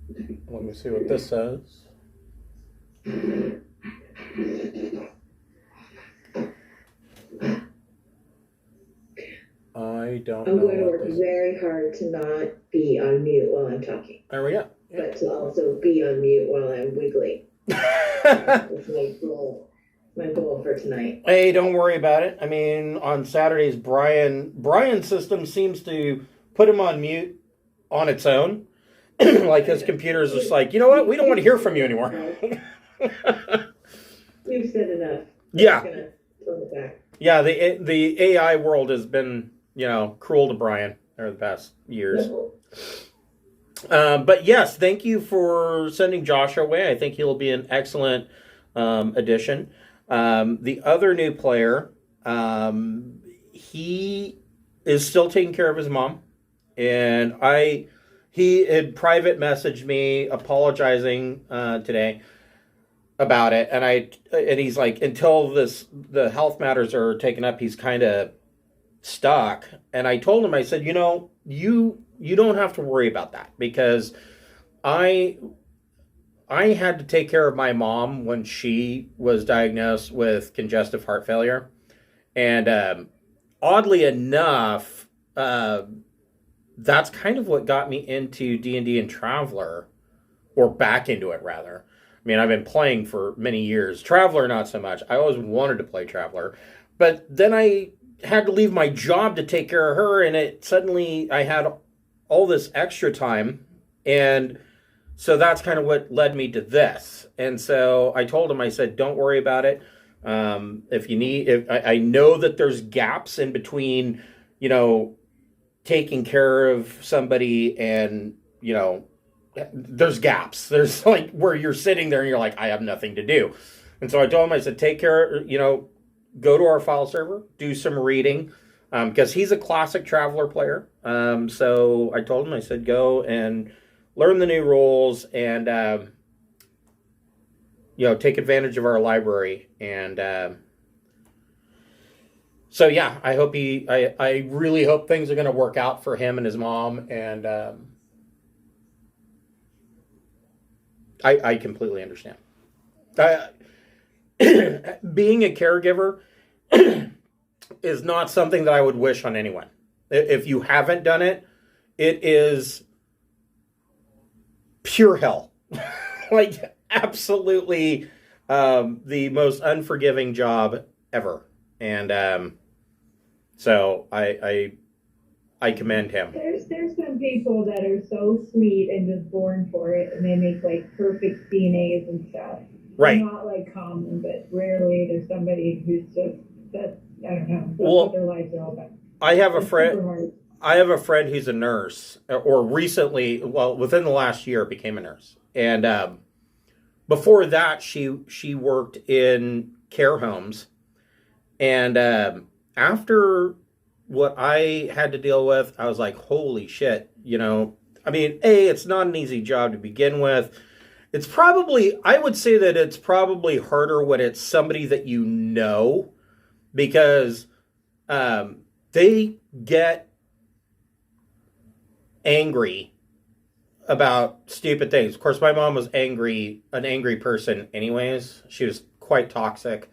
Let me see what this says. I don't know. I'm going to work very hard to not be on mute while I'm talking. There we go. But to also be on mute while I'm wiggling. That's my goal for tonight. Hey, don't worry about it. I mean, on Saturdays, Brian's system seems to put him on mute on its own. Like his computer's just like, you know what? We don't want to hear from you anymore. We've said enough. Yeah. Gonna tone it back. Yeah, the AI world has been, cruel to Brian over the past years. But yes, thank you for sending Josh away. I think he'll be an excellent addition. The other new player, he is still taking care of his mom, and he had private messaged me apologizing today about it, and he's like, until the health matters are taken up, he's kind of stuck. And I told him, I said, you don't have to worry about that, because I had to take care of my mom when she was diagnosed with congestive heart failure. And oddly enough, that's kind of what got me into D&D and Traveler, or back into it, rather. I mean, I've been playing for many years. Traveler, not so much. I always wanted to play Traveler. But then I had to leave my job to take care of her, and suddenly I had all this extra time. And so that's kind of what led me to this. And so I told him, I said, don't worry about it. I know that there's gaps in between, taking care of somebody and, there's gaps. There's like where you're sitting there and you're like, I have nothing to do. And so I told him, I said, take care, go to our file server, do some reading, because he's a classic Traveler player. So I told him, I said, go and learn the new rules and, take advantage of our library. And so, yeah, I really hope things are going to work out for him and his mom. And I completely understand. Being a caregiver is not something that I would wish on anyone. If you haven't done it, it is pure hell. Like, absolutely the most unforgiving job ever. And so I commend him. There's some people that are so sweet and just born for it, and they make like perfect CNAs and stuff. Right. Not like common, but rarely there's somebody who's just that, I don't know, that's Well, what their lives are all about. I have a It's friend. super hard. I have a friend who's a nurse, or recently, within the last year, became a nurse. And before that, she worked in care homes. And after what I had to deal with, I was like, holy shit, I mean, it's not an easy job to begin with. It's probably, I would say that it's probably harder when it's somebody that you know, because they get angry about stupid things. Of course, my mom was an angry person anyways. She was quite toxic.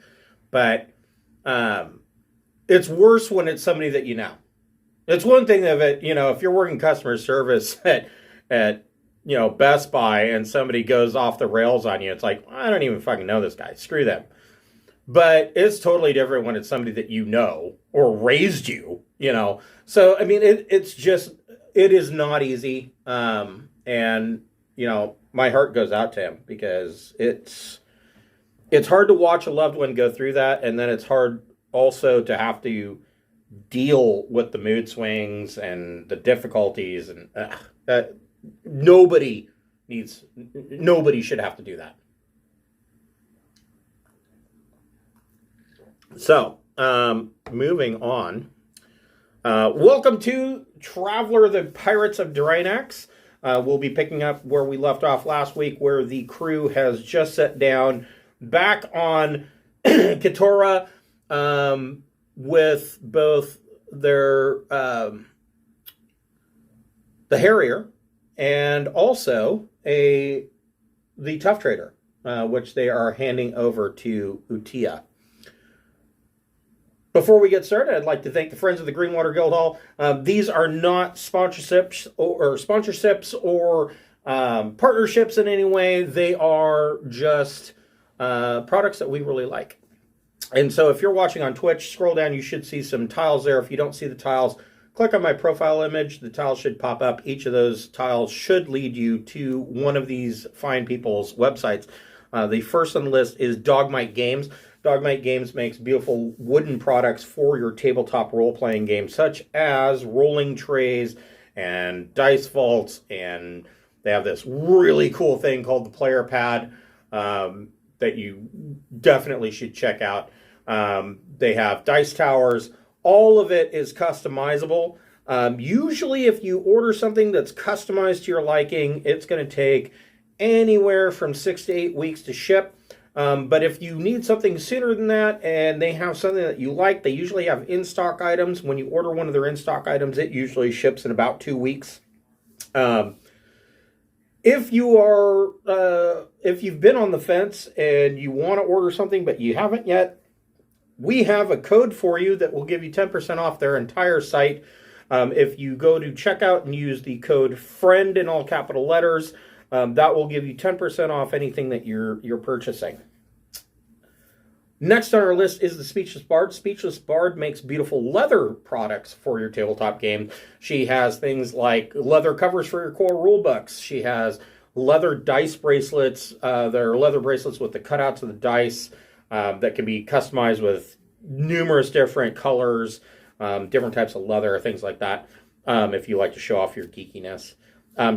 But it's worse when it's somebody that you know. It's one thing of it, if you're working customer service at Best Buy and somebody goes off the rails on you, it's like, I don't even fucking know this guy. Screw them. But it's totally different when it's somebody that you know or raised you, So, I mean, it is not easy. And, my heart goes out to him, because it's hard to watch a loved one go through that. And then it's hard also to have to deal with the mood swings and the difficulties. And nobody should have to do that. So, moving on. Welcome to Traveler, the Pirates of Drinax. We'll be picking up where we left off last week, where the crew has just sat down back on Kteiroa with both the Harrier and also the Tough Trader, which they are handing over to Utia. Before we get started, I'd like to thank the friends of the Greenwater Guildhall. These are not sponsorships or partnerships in any way. They are just products that we really like. And so if you're watching on Twitch, scroll down, you should see some tiles there. If you don't see the tiles, click on my profile image. The tiles should pop up. Each of those tiles should lead you to one of these fine people's websites. The first on the list is Dogmight Games. Dogmight Games makes beautiful wooden products for your tabletop role-playing games, such as rolling trays and dice vaults, and they have this really cool thing called the player pad that you definitely should check out. They have dice towers. All of it is customizable. Usually if you order something that's customized to your liking, it's going to take anywhere from 6 to 8 weeks to ship. But if you need something sooner than that and they have something that you like, they usually have in-stock items. When you order one of their in-stock items, it usually ships in about 2 weeks. If you've been on the fence and you want to order something but you haven't yet, we have a code for you that will give you 10% off their entire site. If you go to checkout and use the code FRIEND in all capital letters, that will give you 10% off anything that you're purchasing. Next on our list is the Speechless Bard. Speechless Bard makes beautiful leather products for your tabletop game. She has things like leather covers for your core rule books. She has leather dice bracelets. There are leather bracelets with the cutouts of the dice that can be customized with numerous different colors, different types of leather, things like that, if you like to show off your geekiness.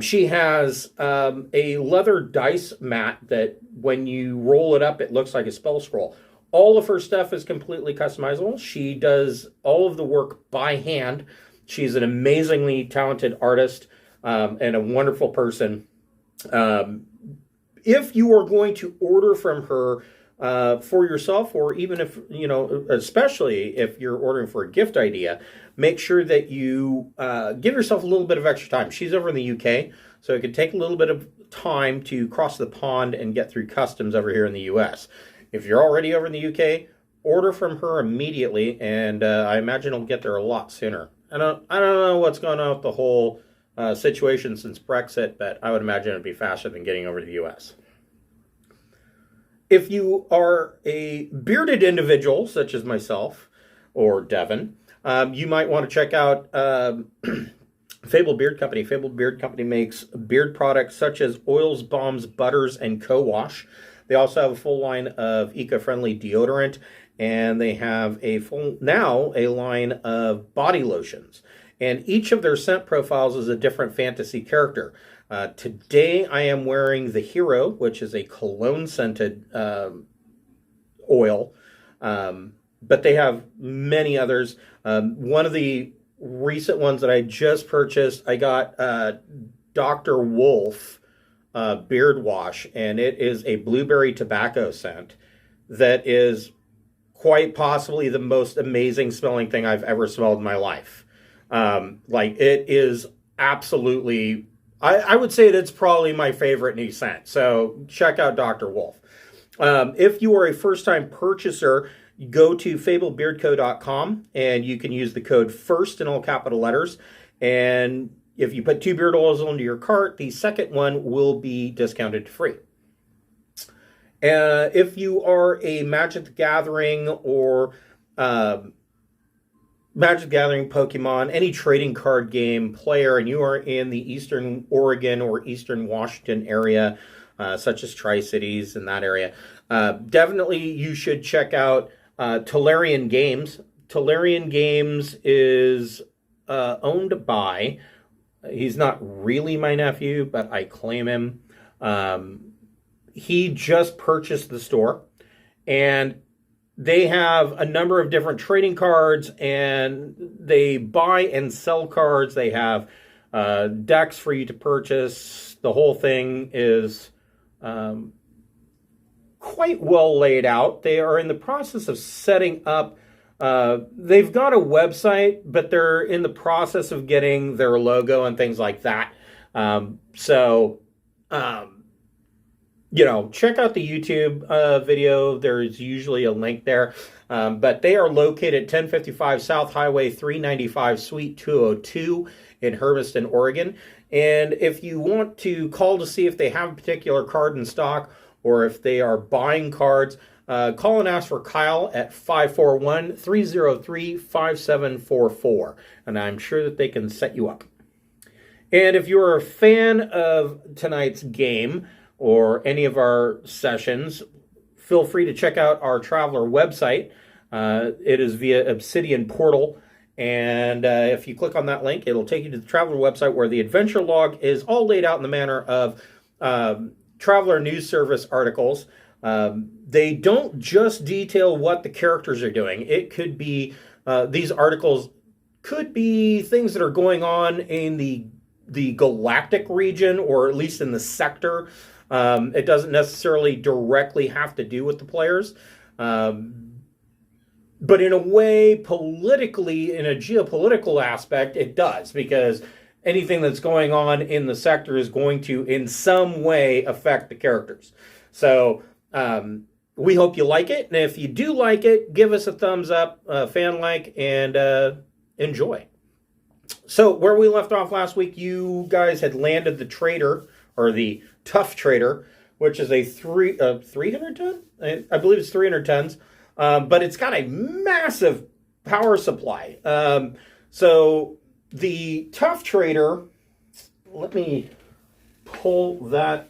She has a leather dice mat that when you roll it up, it looks like a spell scroll. All of her stuff is completely customizable. She does all of the work by hand. She's an amazingly talented artist and a wonderful person. If you are going to order from her for yourself, or even if, especially if you're ordering for a gift idea, make sure that you give yourself a little bit of extra time. She's over in the UK, so it could take a little bit of time to cross the pond and get through customs over here in the US. If you're already over in the UK, order from her immediately, and I imagine it'll get there a lot sooner. I don't know what's going on with the whole situation since Brexit, but I would imagine it'd be faster than getting over to the US. If you are a bearded individual, such as myself or Devin, you might want to check out Fable Beard Company. Fable Beard Company makes beard products such as oils, balms, butters, and co-wash. They also have a full line of eco-friendly deodorant, and they have a line of body lotions. And each of their scent profiles is a different fantasy character. Today I am wearing the Hero, which is a cologne-scented oil, but they have many others. One of the recent ones that I just purchased, I got Dr. Wolf beard wash, and it is a blueberry tobacco scent that is quite possibly the most amazing smelling thing I've ever smelled in my life. It is absolutely, I would say it's probably my favorite new scent. So check out Dr. Wolf. If you are a first-time purchaser, go to fablebeardco.com and you can use the code FIRST in all capital letters. And if you put 2 beard oils into your cart, the second one will be discounted to free. If you are a Magic the Gathering or Magic the Gathering, Pokemon, any trading card game player, and you are in the Eastern Oregon or Eastern Washington area, such as Tri-Cities and that area, definitely you should check out Tolarian Games. Tolarian Games is owned by, he's not really my nephew, but I claim him. He just purchased the store, and they have a number of different trading cards, and they buy and sell cards. They have decks for you to purchase. The whole thing is quite well laid out. They are in the process of setting up. They've got a website, but they're in the process of getting their logo and things like that. So check out the YouTube video. There's usually a link there. But they are located 1055 South Highway 395, Suite 202 in Hermiston, Oregon. And if you want to call to see if they have a particular card in stock or if they are buying cards, call and ask for Kyle at 541-303-5744. And I'm sure that they can set you up. And if you're a fan of tonight's game or any of our sessions, feel free to check out our Traveler website. It is via Obsidian Portal. And if you click on that link, it'll take you to the Traveler website where the adventure log is all laid out in the manner of Traveler News Service articles. They don't just detail what the characters are doing. It could be, these articles could be things that are going on in the galactic region, or at least in the sector. It doesn't necessarily directly have to do with the players. But in a way, politically, in a geopolitical aspect, it does, because anything that's going on in the sector is going to, in some way, affect the characters. So we hope you like it. And if you do like it, give us a thumbs up, fan like, and enjoy. So where we left off last week, you guys had landed the trader, or the tough trader, which is a 300 ton? I believe it's 300 tons. But it's got a massive power supply. So the tough trader, let me pull that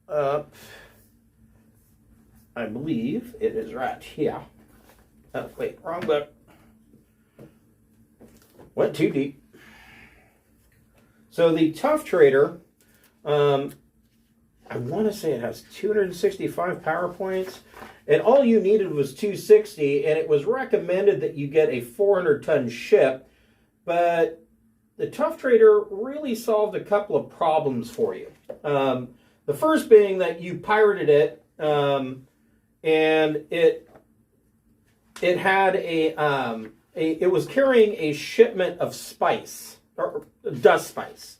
up. I believe it is right here. Oh, wait, wrong book. Went too deep. So the tough trader, I want to say it has 265 power points. And all you needed was 260, and it was recommended that you get a 400-ton ship. But the Tough Trader really solved a couple of problems for you. The first being that you pirated it, and it had it was carrying a shipment of spice, or dust spice.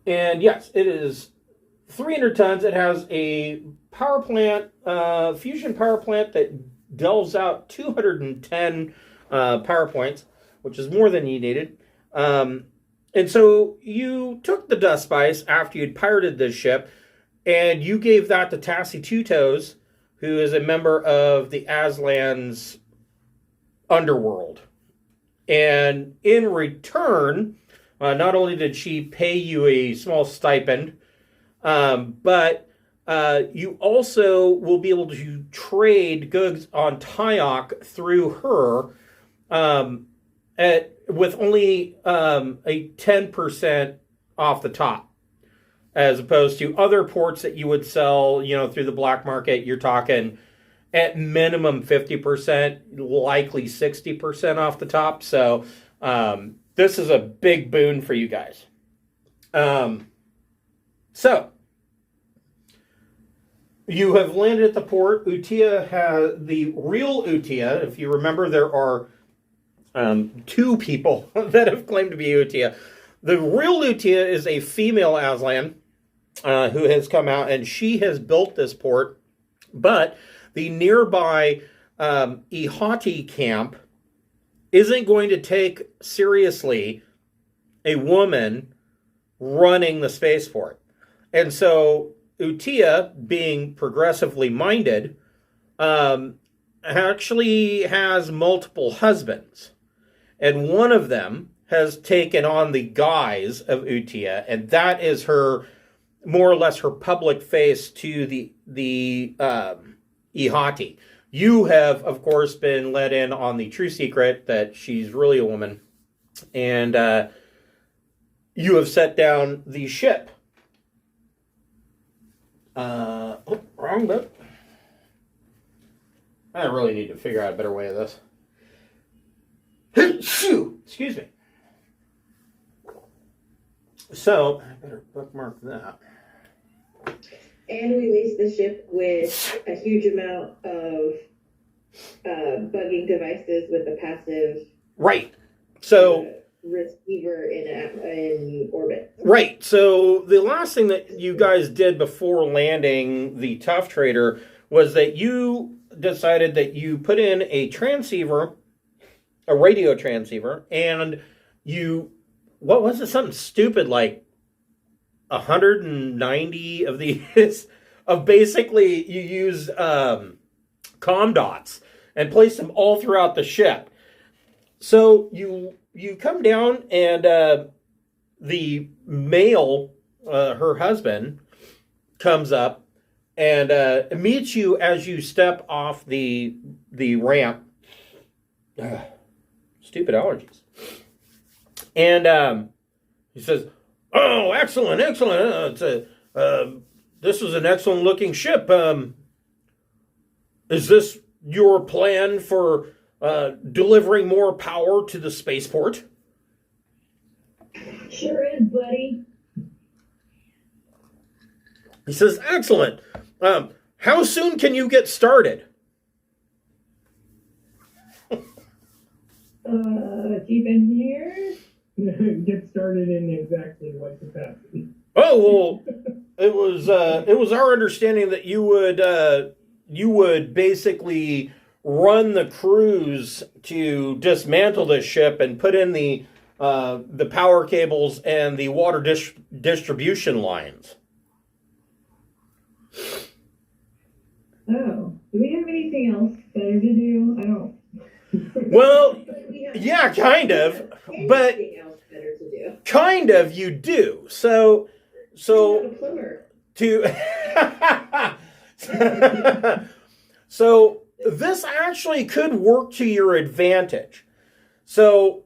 And yes, it is 300 tons. It has a power plant, fusion power plant that delves out 210 power points, which is more than you needed. And so you took the dust spice after you'd pirated this ship, and you gave that to Tassie Two Toes, who is a member of the Aslan's underworld. And in return, not only did she pay you a small stipend, but you also will be able to trade goods on Tyok through her with only a 10% off the top, as opposed to other ports that you would sell, through the black market. You're talking at minimum 50%, likely 60% off the top. So this is a big boon for you guys. So you have landed at the port. Utia has the real Utia. If you remember, there are two people that have claimed to be Utia. The real Utia is a female Aslan who has come out, and she has built this port. But the nearby iHatei camp isn't going to take seriously a woman running the spaceport. And so Utia, being progressively minded, actually has multiple husbands. And one of them has taken on the guise of Utia, and that is her, more or less her public face to the iHatei. You have, of course, been let in on the true secret that she's really a woman. And you have set down the ship. Wrong book. I really need to figure out a better way of this. Excuse me. So, I better bookmark that. And we laced the ship with a huge amount of bugging devices with a passive. Right. So, receiver in orbit. Right. So the last thing that you guys did before landing the Tough Trader was that you decided that you put in a transceiver, a radio transceiver, and you, what was it? Something stupid like 190 of these, of basically you use comm dots and place them all throughout the ship. So you come down and the male, her husband, comes up and meets you as you step off the ramp. Stupid allergies. And he says, "Oh, excellent, excellent. This is an excellent looking ship. Is this your plan for delivering more power to the spaceport?" Sure is, buddy. He says, "Excellent. How soon can you get started?" Deep in here? Get started in exactly what capacity? Oh, well, it was our understanding that you would basically run the crews to dismantle this ship and put in the power cables and the water distribution lines. Oh, do we have anything else better to do? I don't. Well, But we have yeah, kind of, but anything else better to do. kind of you do. So I'm a plumber. So this actually could work to your advantage. So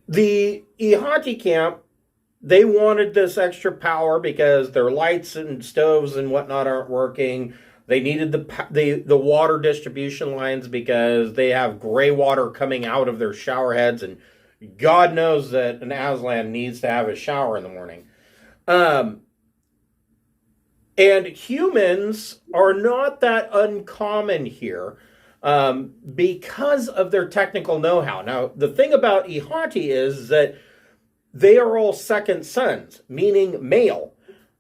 the iHatei camp, they wanted this extra power because their lights and stoves and whatnot aren't working. They needed the water distribution lines because they have gray water coming out of their shower heads, and God knows that an Aslan needs to have a shower in the morning. And humans are not that uncommon here because of their technical know-how. Now, the thing about iHatei is that they are all second sons, meaning male.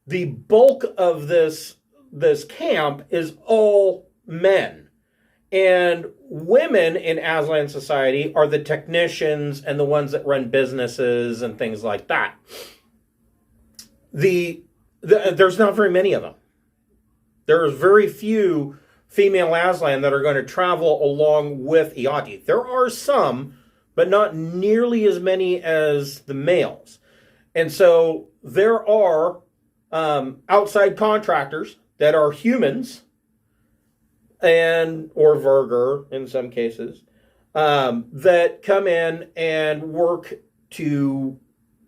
The bulk of this camp is all men. And women in Aslan society are the technicians and the ones that run businesses and things like that. There's not very many of them. There's very few female Aslan that are going to travel along with iHatei. There are some, but not nearly as many as the males. And so there are outside contractors that are humans or Virger in some cases that come in and work to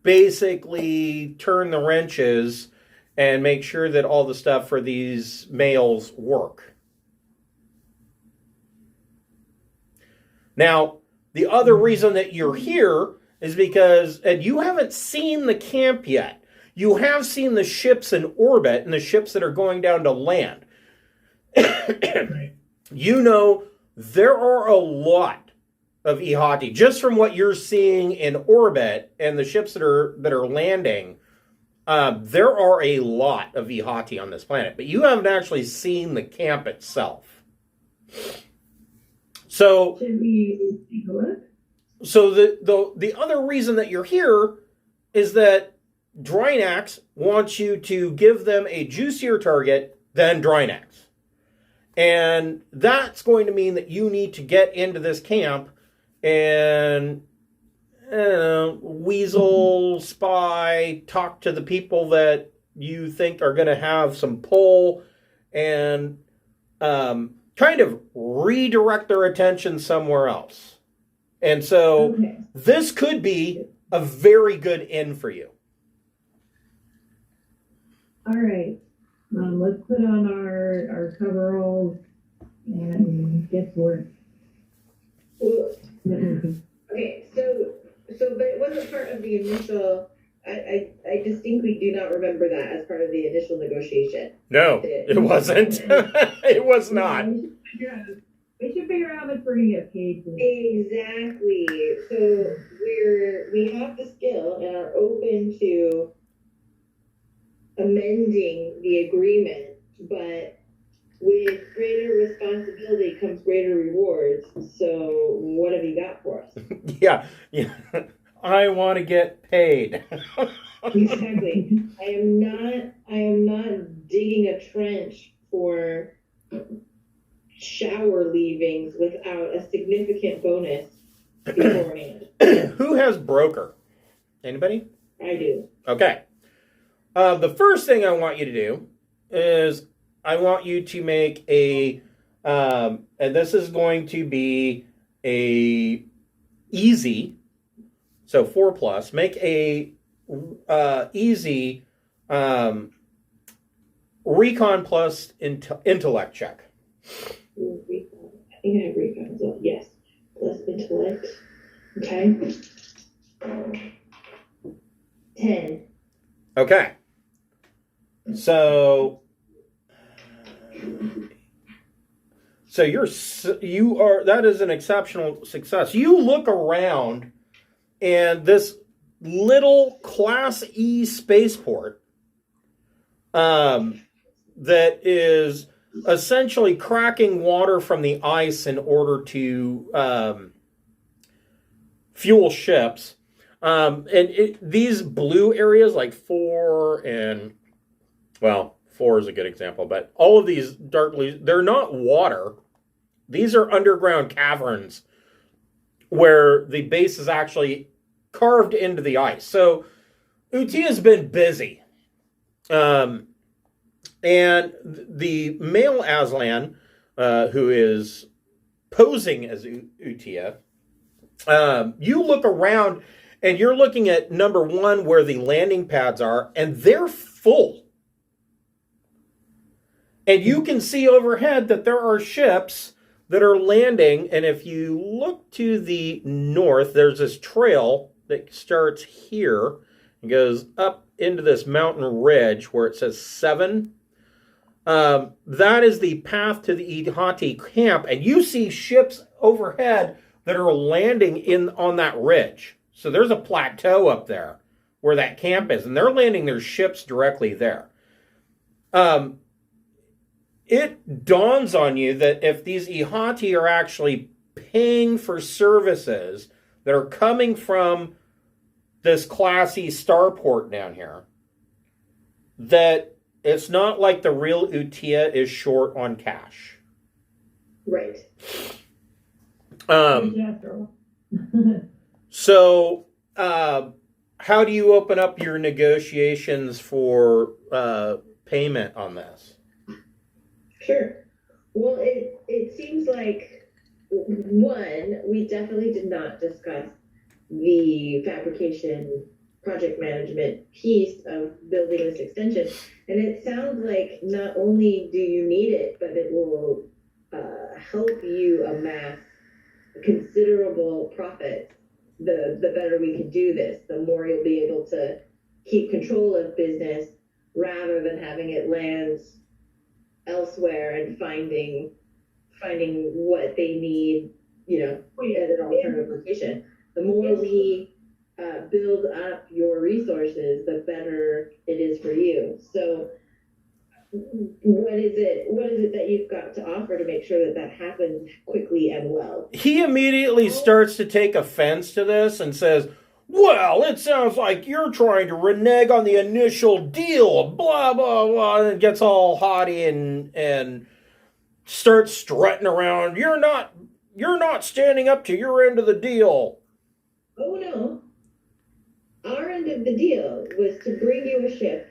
basically turn the wrenches and make sure that all the stuff for these males work. Now, the other reason that you're here is because, and you haven't seen the camp yet. You have seen the ships in orbit and the ships that are going down to land. You know, there are a lot of iHatei just from what you're seeing in orbit and the ships that are landing. There are a lot of iHatei on this planet, but you haven't actually seen the camp itself. So, Should we take a look? so the other reason that you're here is that Drinax wants you to give them a juicier target than Drinax. And that's going to mean that you need to get into this camp and weasel, spy, talk to the people that you think are going to have some pull and kind of redirect their attention somewhere else. And so this could be a very good in for you. All right. Let's put on our coveralls and get to work. Okay, so but it wasn't part of the initial. I distinctly do not remember that as part of the initial negotiation. No, it wasn't. It was not. We should figure out how much we're gonna get paid for. Exactly. So we have the skill and are open to amending the agreement, but with greater responsibility comes greater rewards. So what have you got for us? Yeah. I want to get paid. Exactly. I am not digging a trench for shower leavings without a significant bonus beforehand. Who has broker? Anybody? I do. Okay. The first thing I want you to do is I want you to make a, and this is going to be a easy, so 4+, make a easy recon plus intellect check. Recon. I think I have recon as well. Yes. Plus intellect. Okay. 10. Okay. So that is an exceptional success. You look around and this little Class E spaceport that is essentially cracking water from the ice in order to fuel ships. These blue areas like 4 and, well, 4 is a good example, but all of these dark blues, they're not water. These are underground caverns where the base is actually carved into the ice. So Utia's been busy. And the male Aslan, who is posing as Utia, you look around and you're looking at number 1 where the landing pads are, and they're full. And you can see overhead that there are ships that are landing. And if you look to the north, there's this trail that starts here and goes up into this mountain ridge where it says 7. That is the path to the iHatei camp. And you see ships overhead that are landing on that ridge. So there's a plateau up there where that camp is. And they're landing their ships directly there. It dawns on you that if these iHatei are actually paying for services that are coming from this classy starport down here, that it's not like the real Utia is short on cash. Right. So, how do you open up your negotiations for payment on this? Sure. Well, it seems like, one, we definitely did not discuss the fabrication project management piece of building this extension. And it sounds like not only do you need it, but it will help you amass considerable profits. The better we can do this, the more you'll be able to keep control of business rather than having it land elsewhere and finding what they need, at an alternative location. The more we build up your resources, the better it is for you. So what is it that you've got to offer to make sure that happens quickly and well? He immediately starts to take offense to this and says, well, it sounds like you're trying to renege on the initial deal, blah, blah, blah, and gets all haughty and starts strutting around. You're not standing up to your end of the deal. Oh, no. Our end of the deal was to bring you a ship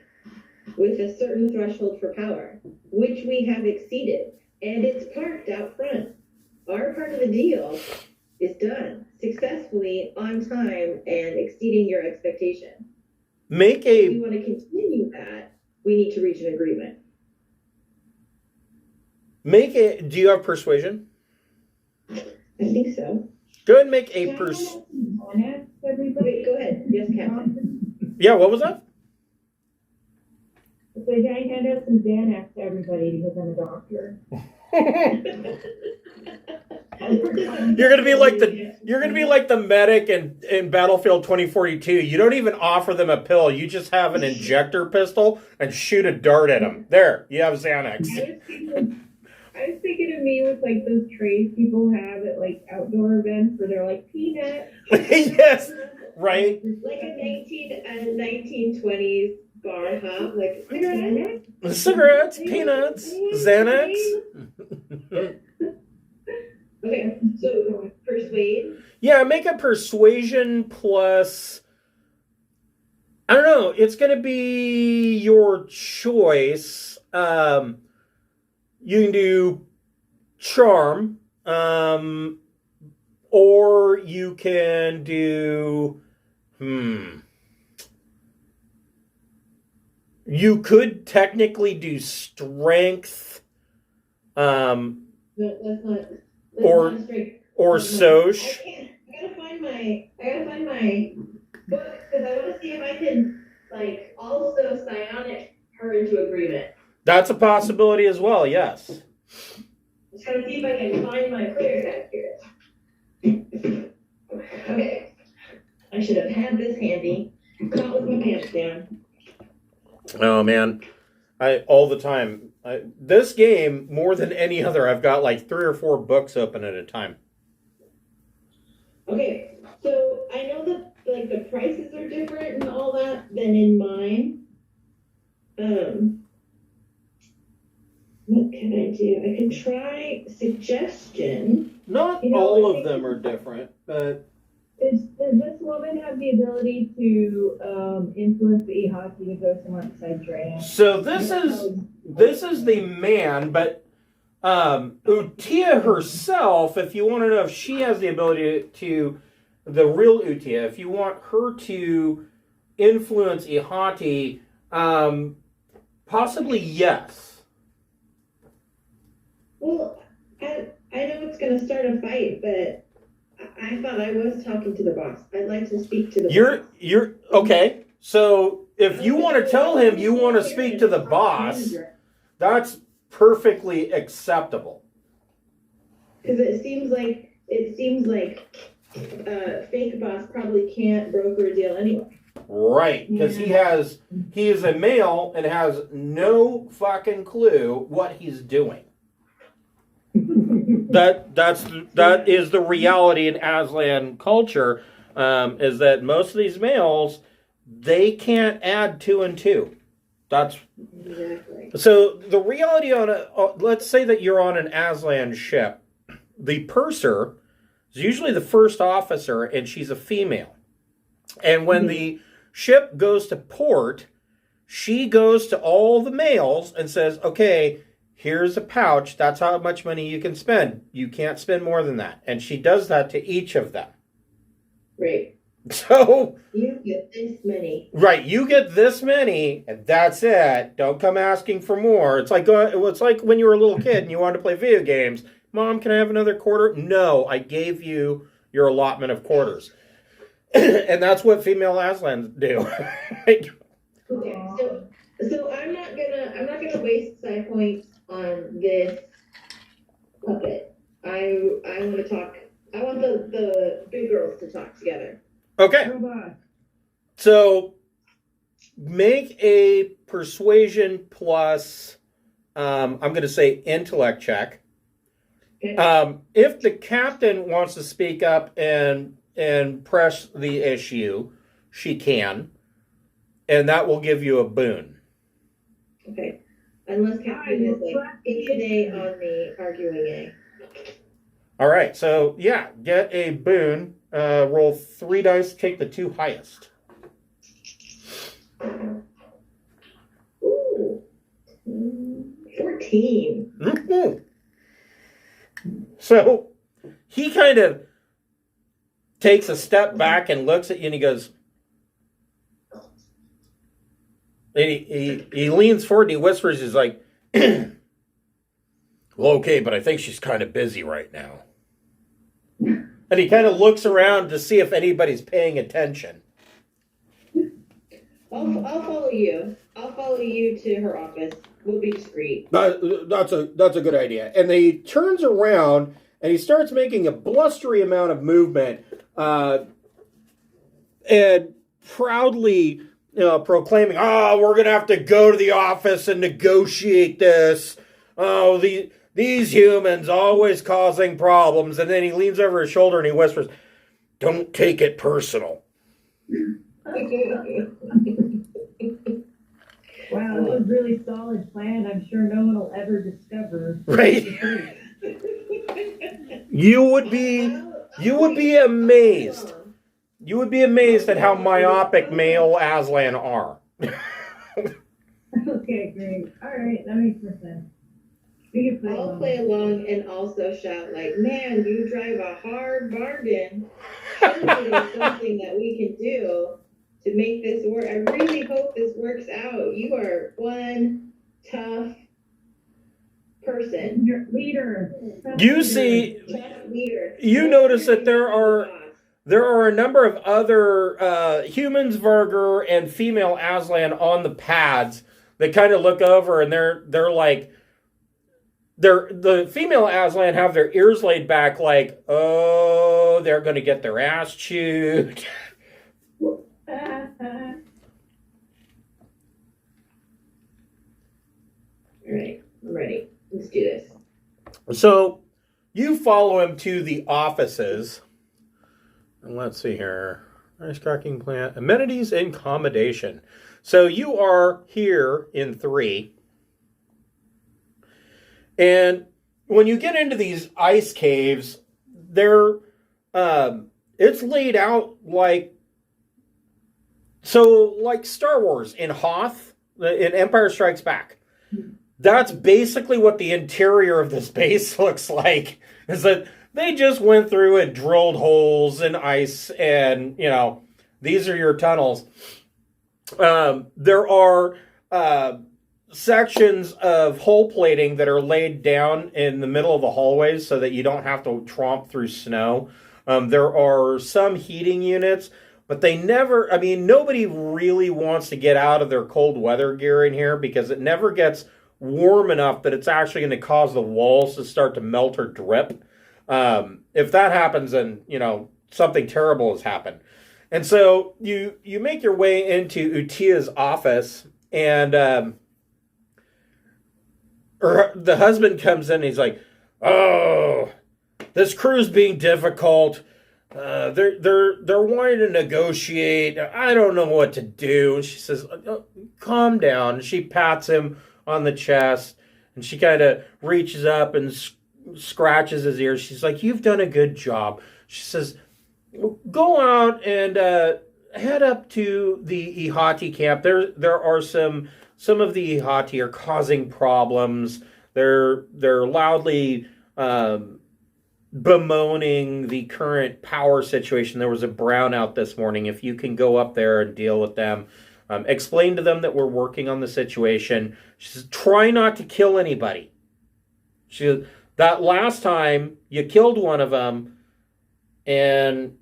with a certain threshold for power, which we have exceeded, and it's parked out front. Our part of the deal is done successfully, on time, and exceeding your expectation. If you want to continue that, we need to reach an agreement. Do you have persuasion? I think so. Go ahead and make a Wait, go ahead. Yes, Captain. Yeah, what was that? So can I hand out some Xanax to everybody because I'm a doctor? You're gonna be like the medic in Battlefield 2042. You don't even offer them a pill. You just have an injector pistol and shoot a dart at them. There, you have Xanax. I was thinking of me with like those trays people have at like outdoor events where they're like peanut. Yes, right. Like a 1920s bar, huh? Like cigarettes, Cigarettes, peanuts, Xanax. Okay, so persuade. Yeah, make a persuasion plus. I don't know. It's going to be your choice. You can do charm, or you can do. You could technically do strength. That's not Or straight. Soch. I gotta find my book because I want to see if I can like also psionic her into agreement. That's a possibility as well. Yes. Just gotta see if I can find my clear back here. Okay. I should have had this handy. Not with my pants down. Oh man, all the time. This game more than any other, I've got like 3 or 4 books open at a time. Okay, so I know that like the prices are different and all that than in mine. What can I do? I can try suggestion. Not all of them are different, but Does this woman have the ability to influence the iHatei to go somewhere besides Drinax? so this is the man, but Utia herself, if you want to know if she has the ability to, the real Utia, if you want her to influence iHatei, possibly yes. Well, I know it's gonna start a fight, but I thought I was talking to the boss. I'd like to speak to the boss. You're okay. So if you want to tell him you want to speak to the boss, that's perfectly acceptable. Because it seems like fake boss probably can't broker a deal anyway. Right, because he is a male and has no fucking clue what he's doing. That is the reality in Aslan culture, is that most of these males, they can't add 2 and 2. That's exactly. So the reality let's say that you're on an Aslan ship. The purser is usually the first officer, and she's a female. And when the ship goes to port, she goes to all the males and says, okay, here's a pouch. That's how much money you can spend. You can't spend more than that. And she does that to each of them. Right. So you get this many. Right, you get this many, and that's it. Don't come asking for more. It's like when you were a little kid and you wanted to play video games. Mom, can I have another quarter? No, I gave you your allotment of quarters. And that's what female Aslans do. Okay, so I'm not gonna waste side points on this puppet. I want to talk. I want the big girls to talk together. Okay. So make a persuasion plus, I'm going to say intellect check. Okay. If the captain wants to speak up and press the issue, she can, and that will give you a boon. Okay. Unless Captain is like A on the arguing A. All right. So yeah, get a boon. Roll 3 dice. Take the 2 highest. Ooh. 14. Mm-hmm. So he kind of takes a step back and looks at you, and he goes, and he leans forward and he whispers, he's like, well, okay, but I think she's kind of busy right now. And he kind of looks around to see if anybody's paying attention. I'll follow you. I'll follow you to her office. We'll be discreet. That's a good idea. And he turns around and he starts making a blustery amount of movement, and proudly proclaiming, "Oh, we're going to have to go to the office and negotiate this. Oh, these humans always causing problems." And then he leans over his shoulder and he whispers, "Don't take it personal." Wow, that was a really solid plan. I'm sure no one will ever discover. Right? You would be amazed. You would be amazed at how myopic male Aslan are. Okay, great. All right, that makes more sense. We can play I'll along. play along and also shout like, "Man, you drive a hard bargain. Surely there's something that we can do to make this work. I really hope this works out. You are one tough person. Your leader. You see, Tough leader. you notice that there are a number of other humans, Virger, and female Aslan on the pads that kind of look over, and they're like, the female Aslan have their ears laid back, like, oh, they're going to get their ass chewed. All right, I'm ready. Let's do this. So you follow him to the offices. And let's see here. Ice cracking plant. Amenities and accommodation. So you are here in 3. And when you get into these ice caves, they're it's laid out like Star Wars in Hoth, in Empire Strikes Back. That's basically what the interior of this base looks like. Is that they just went through and drilled holes in ice, and these are your tunnels. There are sections of hull plating that are laid down in the middle of the hallways so that you don't have to tromp through snow. There are some heating units, but nobody really wants to get out of their cold weather gear in here because it never gets warm enough that it's actually going to cause the walls to start to melt or drip. If that happens, then, something terrible has happened. And so you make your way into Utia's office, and the husband comes in and he's like, "Oh, this crew's being difficult. They're wanting to negotiate. I don't know what to do." And she says, "Calm down." And she pats him on the chest, and she kind of reaches up and scratches his ears. She's like, "You've done a good job." She says, "Go out and head up to the iHatei camp. There are some of the iHatei are causing problems. They're loudly bemoaning the current power situation. There was a brownout this morning. If you can go up there and deal with them, explain to them that we're working on the situation." She says, "Try not to kill anybody." She says, "That last time you killed one of them, and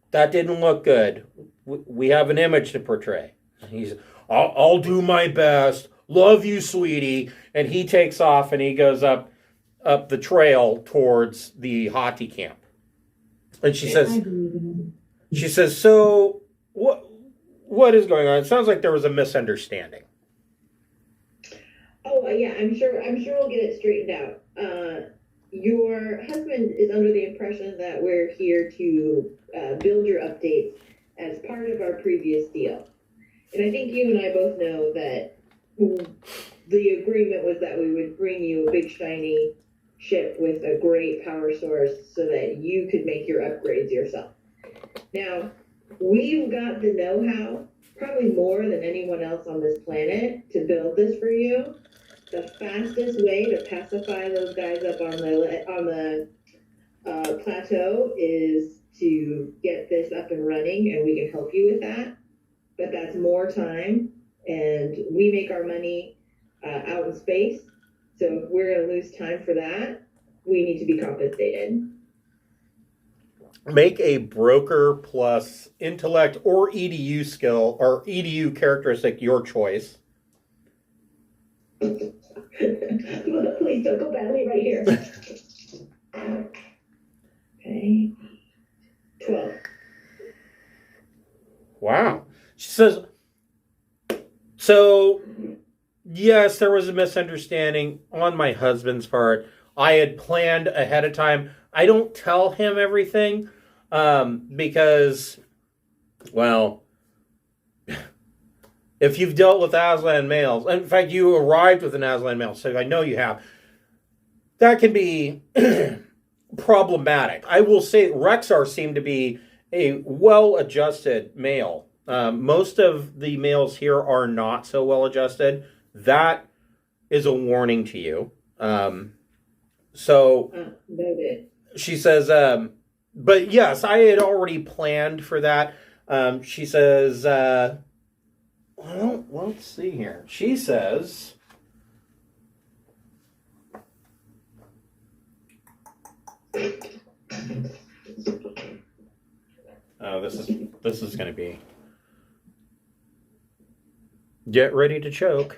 that didn't look good. We have an image to portray." He's, I'll do my best. Love you, sweetie." And he takes off and he goes up the trail towards the iHatei camp. And she says, "So what is going on? It sounds like there was a misunderstanding." Oh yeah, I'm sure we'll get it straightened out. Your husband is under the impression that we're here to build your updates as part of our previous deal. And I think you and I both know that the agreement was that we would bring you a big shiny ship with a great power source so that you could make your upgrades yourself. Now, we've got the know-how, probably more than anyone else on this planet, to build this for you. The fastest way to pacify those guys up on the plateau is to get this up and running, and we can help you with that. But that's more time, and we make our money out in space. So if we're going to lose time for that, we need to be compensated. Make a broker plus intellect or EDU skill or EDU characteristic, your choice. Please don't go badly right here. Okay. 12. Wow. She says, so, yes, there was a misunderstanding on my husband's part. I had planned ahead of time. I don't tell him everything because, well, if you've dealt with Aslan males, in fact, you arrived with an Aslan male, so I know you have, that can be problematic. I will say Rexar seemed to be a well-adjusted male. Most of the males here are not so well-adjusted. That is a warning to you. She says, but yes, I had already planned for that. She says, well, let's see here. She says, oh, this is going to be, get ready to choke.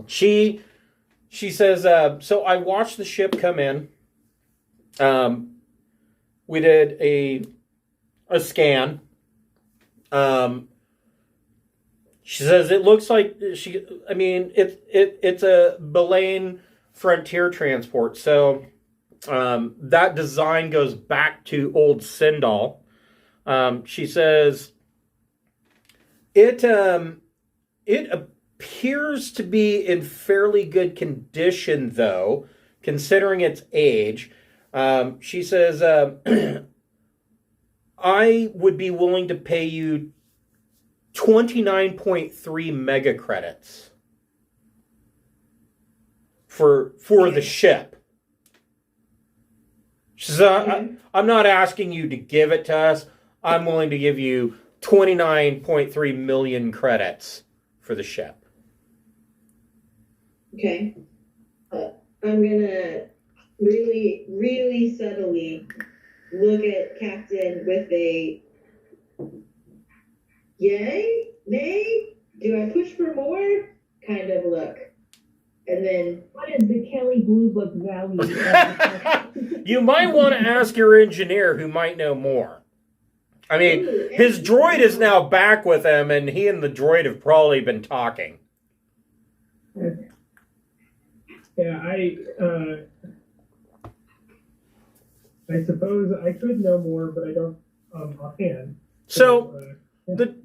She says, so I watched the ship come in. We did a scan. She says it looks like it's a Belaine frontier transport. So that design goes back to old Sindal. She says it appears to be in fairly good condition, though, considering its age. She says, I would be willing to pay you 29.3 mega credits for the ship. She says, I'm not asking you to give it to us. I'm willing to give you 29.3 million credits for the ship. Okay. I'm gonna really, really subtly look at Captain with a yay, nay, do I push for more kind of look. And then, what is the Kelly Blue Book value? You might want to ask your engineer who might know more. I mean, his droid is now back with him, and he and the droid have probably been talking. Yeah, I suppose I could know more, but I don't offhand. So the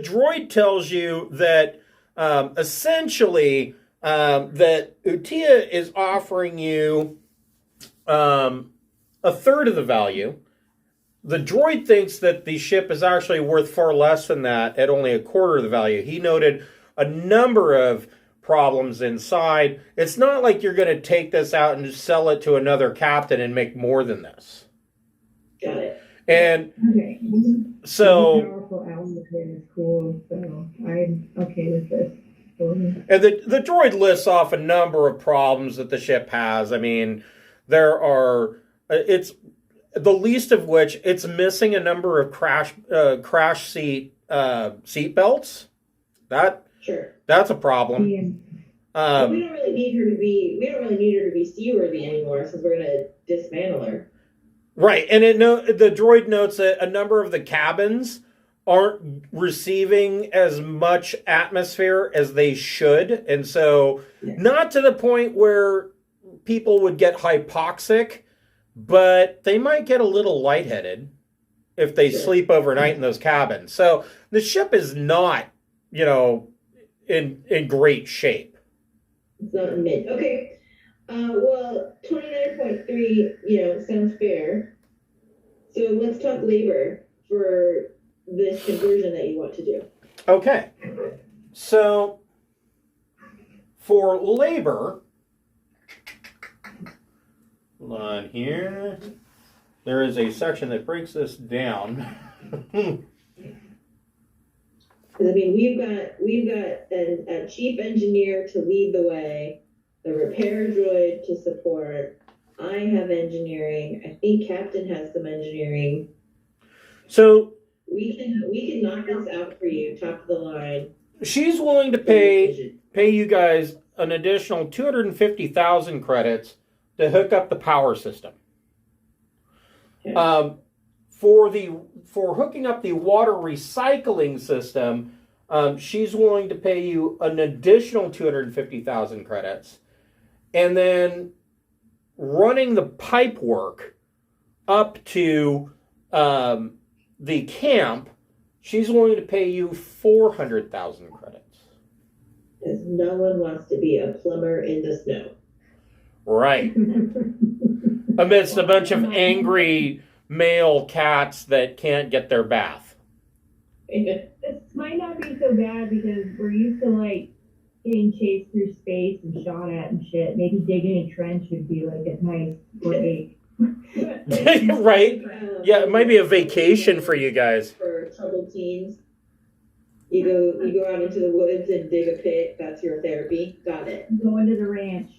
droid tells you that essentially that Utia is offering you a third of the value. The droid thinks that the ship is actually worth far less than that at only a quarter of the value. He noted a number of problems inside. It's not like you're going to take this out and just sell it to another captain and make more than this. got it. And okay. so, the powerful element is cool, so I'm okay with this. and the droid lists off a number of problems that the ship has. I mean, there are, it's the least of which it's missing a number of crash seat belts. Sure. That's a problem. Yeah. But we don't really need her to be seaworthy anymore since we're gonna dismantle her. Right, and the droid notes that a number of the cabins aren't receiving as much atmosphere as they should, and so not to the point where people would get hypoxic, but they might get a little lightheaded if they sleep overnight in those cabins. So the ship is not, in great shape. It's not mid. Okay. Well, 29.3, sounds fair. So let's talk labor for this conversion that you want to do. Okay. So for labor, hold on here. There is a section that breaks this down. Because we've got a chief engineer to lead the way, the repair droid to support. I have engineering. I think Captain has some engineering. So We can knock this out for you, top of the line. She's willing to pay you guys an additional 250,000 credits to hook up the power system. Okay. For hooking up the water recycling system, she's willing to pay you an additional 250,000 credits. And then running the pipe work up to the camp, she's willing to pay you 400,000 credits. Because no one wants to be a plumber in the snow. Right. Amidst a bunch of angry male cats that can't get their bath. This might not be so bad because we're used to like getting chased through space and shot at and shit. Maybe digging a trench would be like a nice break. Right? Yeah, it might be a vacation for you guys. For troubled teens. You go out into the woods and dig a pit. That's your therapy. Got it. Going to the ranch.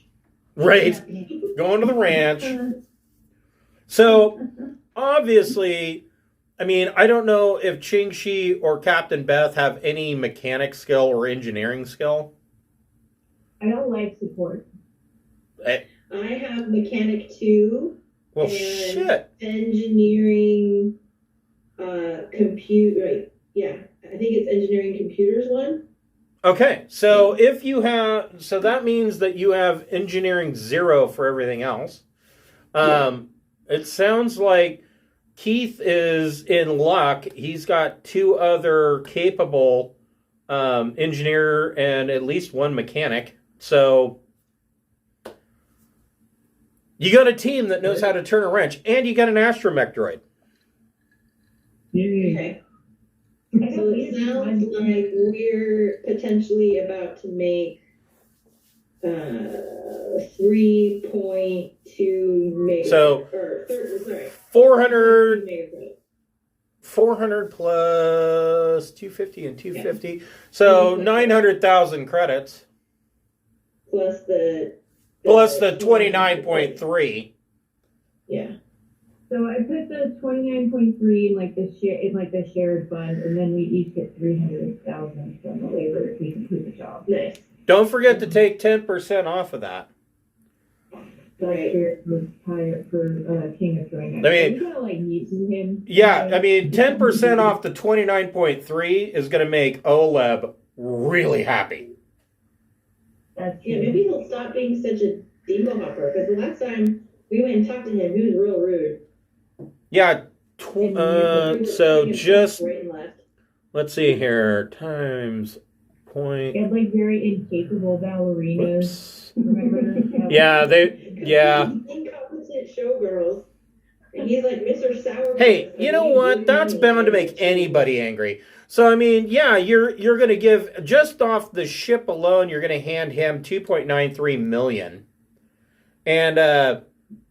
Right. Going to the ranch. So, obviously, I mean, I don't know if Ching-Shi or Captain Beth have any mechanic skill or engineering skill. I don't like support. I have mechanic 2. Well, and shit. Engineering, compute. Right? Yeah, I think it's engineering computers 1. Okay, so if you have, so that means that you have engineering 0 for everything else. It sounds like Keith is in luck. He's got 2 other capable engineer and at least 1 mechanic. So you got a team that knows how to turn a wrench, and you got an astromech droid. Okay. So it sounds like we're potentially about to make 3.2 megabytes. So 400 plus 250 and 250. Yeah. So 900,000 credits. Plus the 29.3. Yeah. So I put the 29.3 in like the shared fund, and then we each get 300,000 from the labor if we complete the job. Nice. Don't forget to take 10% off of that. Right. For King of Drinax. I mean, we gotta like meet him. Yeah, I mean, 10% off the 29.3 is going to make Oleb really happy. Yeah, maybe he'll stop being such a dingo hopper. Because the last time we went and talked to him, he was real rude. Yeah, so just, right and left. Let's see here, times point. They had like very incapable ballerinas. Remember? Yeah, Incompetent showgirls. And he's like Mr. Sour. Hey, you know what? That's bound to make anybody angry. So, I mean, yeah, you're going to give, just off the ship alone, you're going to hand him $2.93 million. And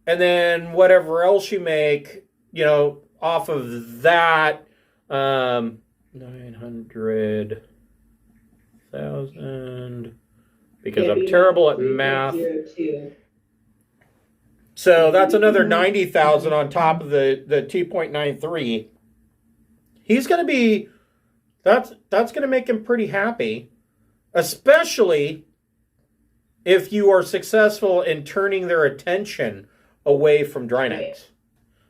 then whatever else you make, you know, off of that, 900,000, because I'm terrible at math. So that's another 90,000 on top of the 2.93. He's going to be, that's going to make him pretty happy, especially if you are successful in turning their attention away from Drinax.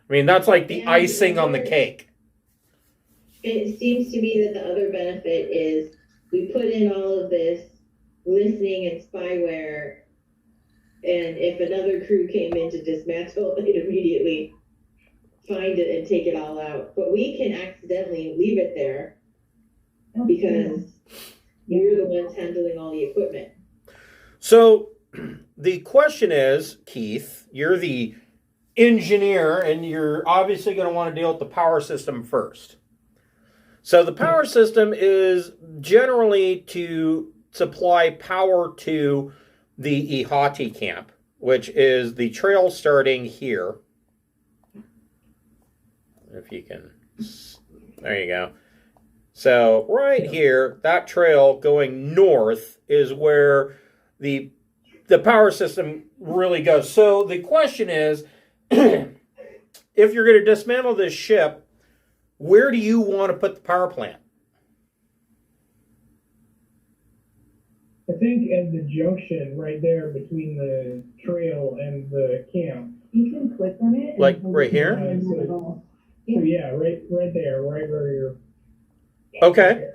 I mean, that's like the icing on the cake. It seems to me that the other benefit is we put in all of this listening and spyware, and if another crew came in to dismantle, they'd immediately find it and take it all out. But we can accidentally leave it there because we're the ones handling all the equipment. So the question is, Keith, you're the engineer, and you're obviously going to want to deal with the power system first. So the power system is generally to supply power to the iHatei camp, which is the trail starting here. If you can, there you go. So right here, that trail going north is where the power system really goes. So the question is, if you're going to dismantle this ship, where do you want to put the power plant? I think at the junction right there between the trail and the camp. You can click on it. Like right here? So yeah, right there, right where you're. Okay.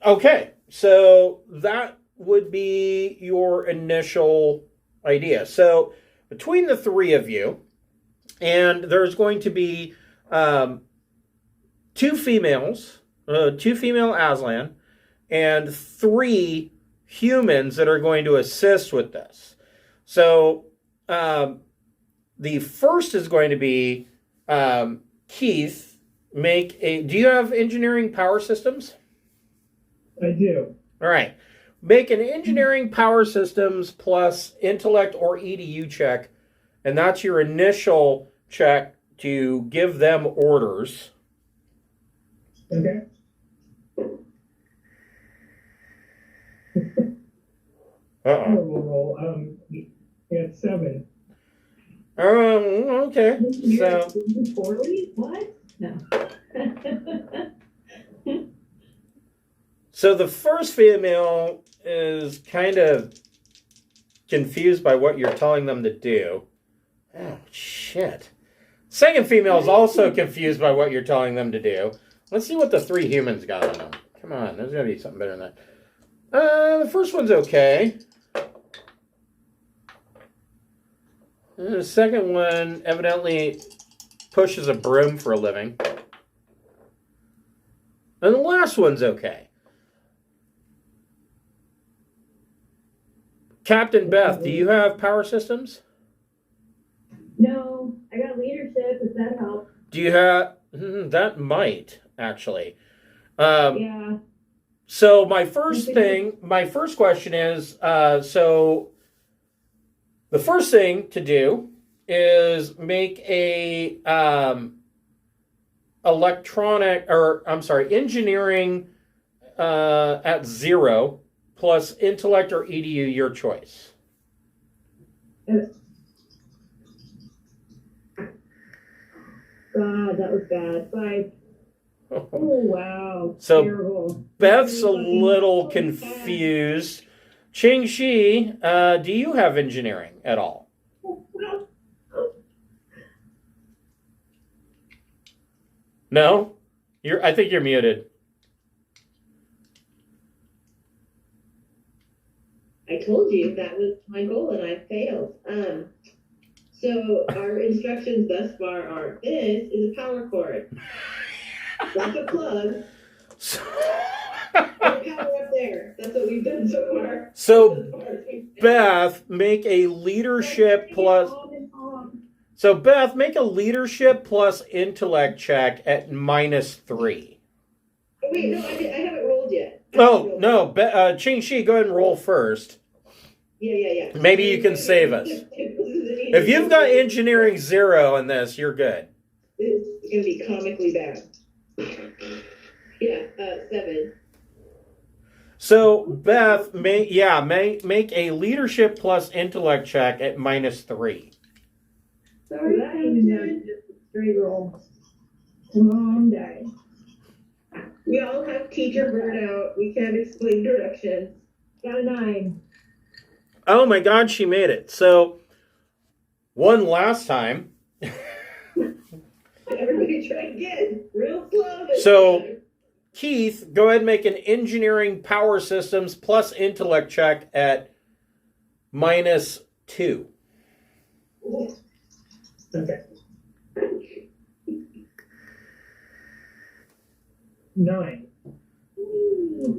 Okay. So that would be your initial idea. So between the three of you, and there's going to be two female Aslan, and 3 humans that are going to assist with this. So the first is going to be Keith. Do you have engineering power systems? I do. All right. Make an engineering power systems plus intellect or EDU check, and that's your initial check to give them orders. Okay. Roll. Yeah, 7. Okay. You're poorly? What? No. So the first female is kind of confused by what you're telling them to do. Oh, shit. Second female is also confused by what you're telling them to do. Let's see what the 3 humans got on them. Come on, there's got to be something better than that. The first one's okay. And the second one evidently pushes a broom for a living. And the last one's okay. Captain Beth, do you have power systems? No, I got leadership, if that helps. Do you have... that might, actually. Yeah. So my first question is, so the first thing to do is make a engineering at 0 plus intellect or EDU, your choice. God, that was bad. 5. Oh, wow. So terrible. Beth's a little confused. Ching Shi, do you have engineering at all? No? I think you're muted. I told you that was my goal and I failed. So our instructions thus far are: this is a power cord. That's a plug. Power up there. That's what we've done so far. So Beth, make a leadership plus. So Beth, make a leadership plus intellect check at -3. Oh, wait, no, I haven't rolled yet. Oh no, Ching Shi, go ahead and roll first. Yeah. Maybe you can save us. If you've got engineering 0 in this, you're good. It's going to be comically bad. Yeah, 7. So Beth, make a leadership plus intellect check at -3. Sorry, that even just a straight roll. Come on, die. We all have teacher burnout. We can't explain directions. Got a 9. Oh my God, she made it. So one last time. Everybody try again. Real slow. So Keith, go ahead and make an engineering power systems plus intellect check at -2. Okay. 9.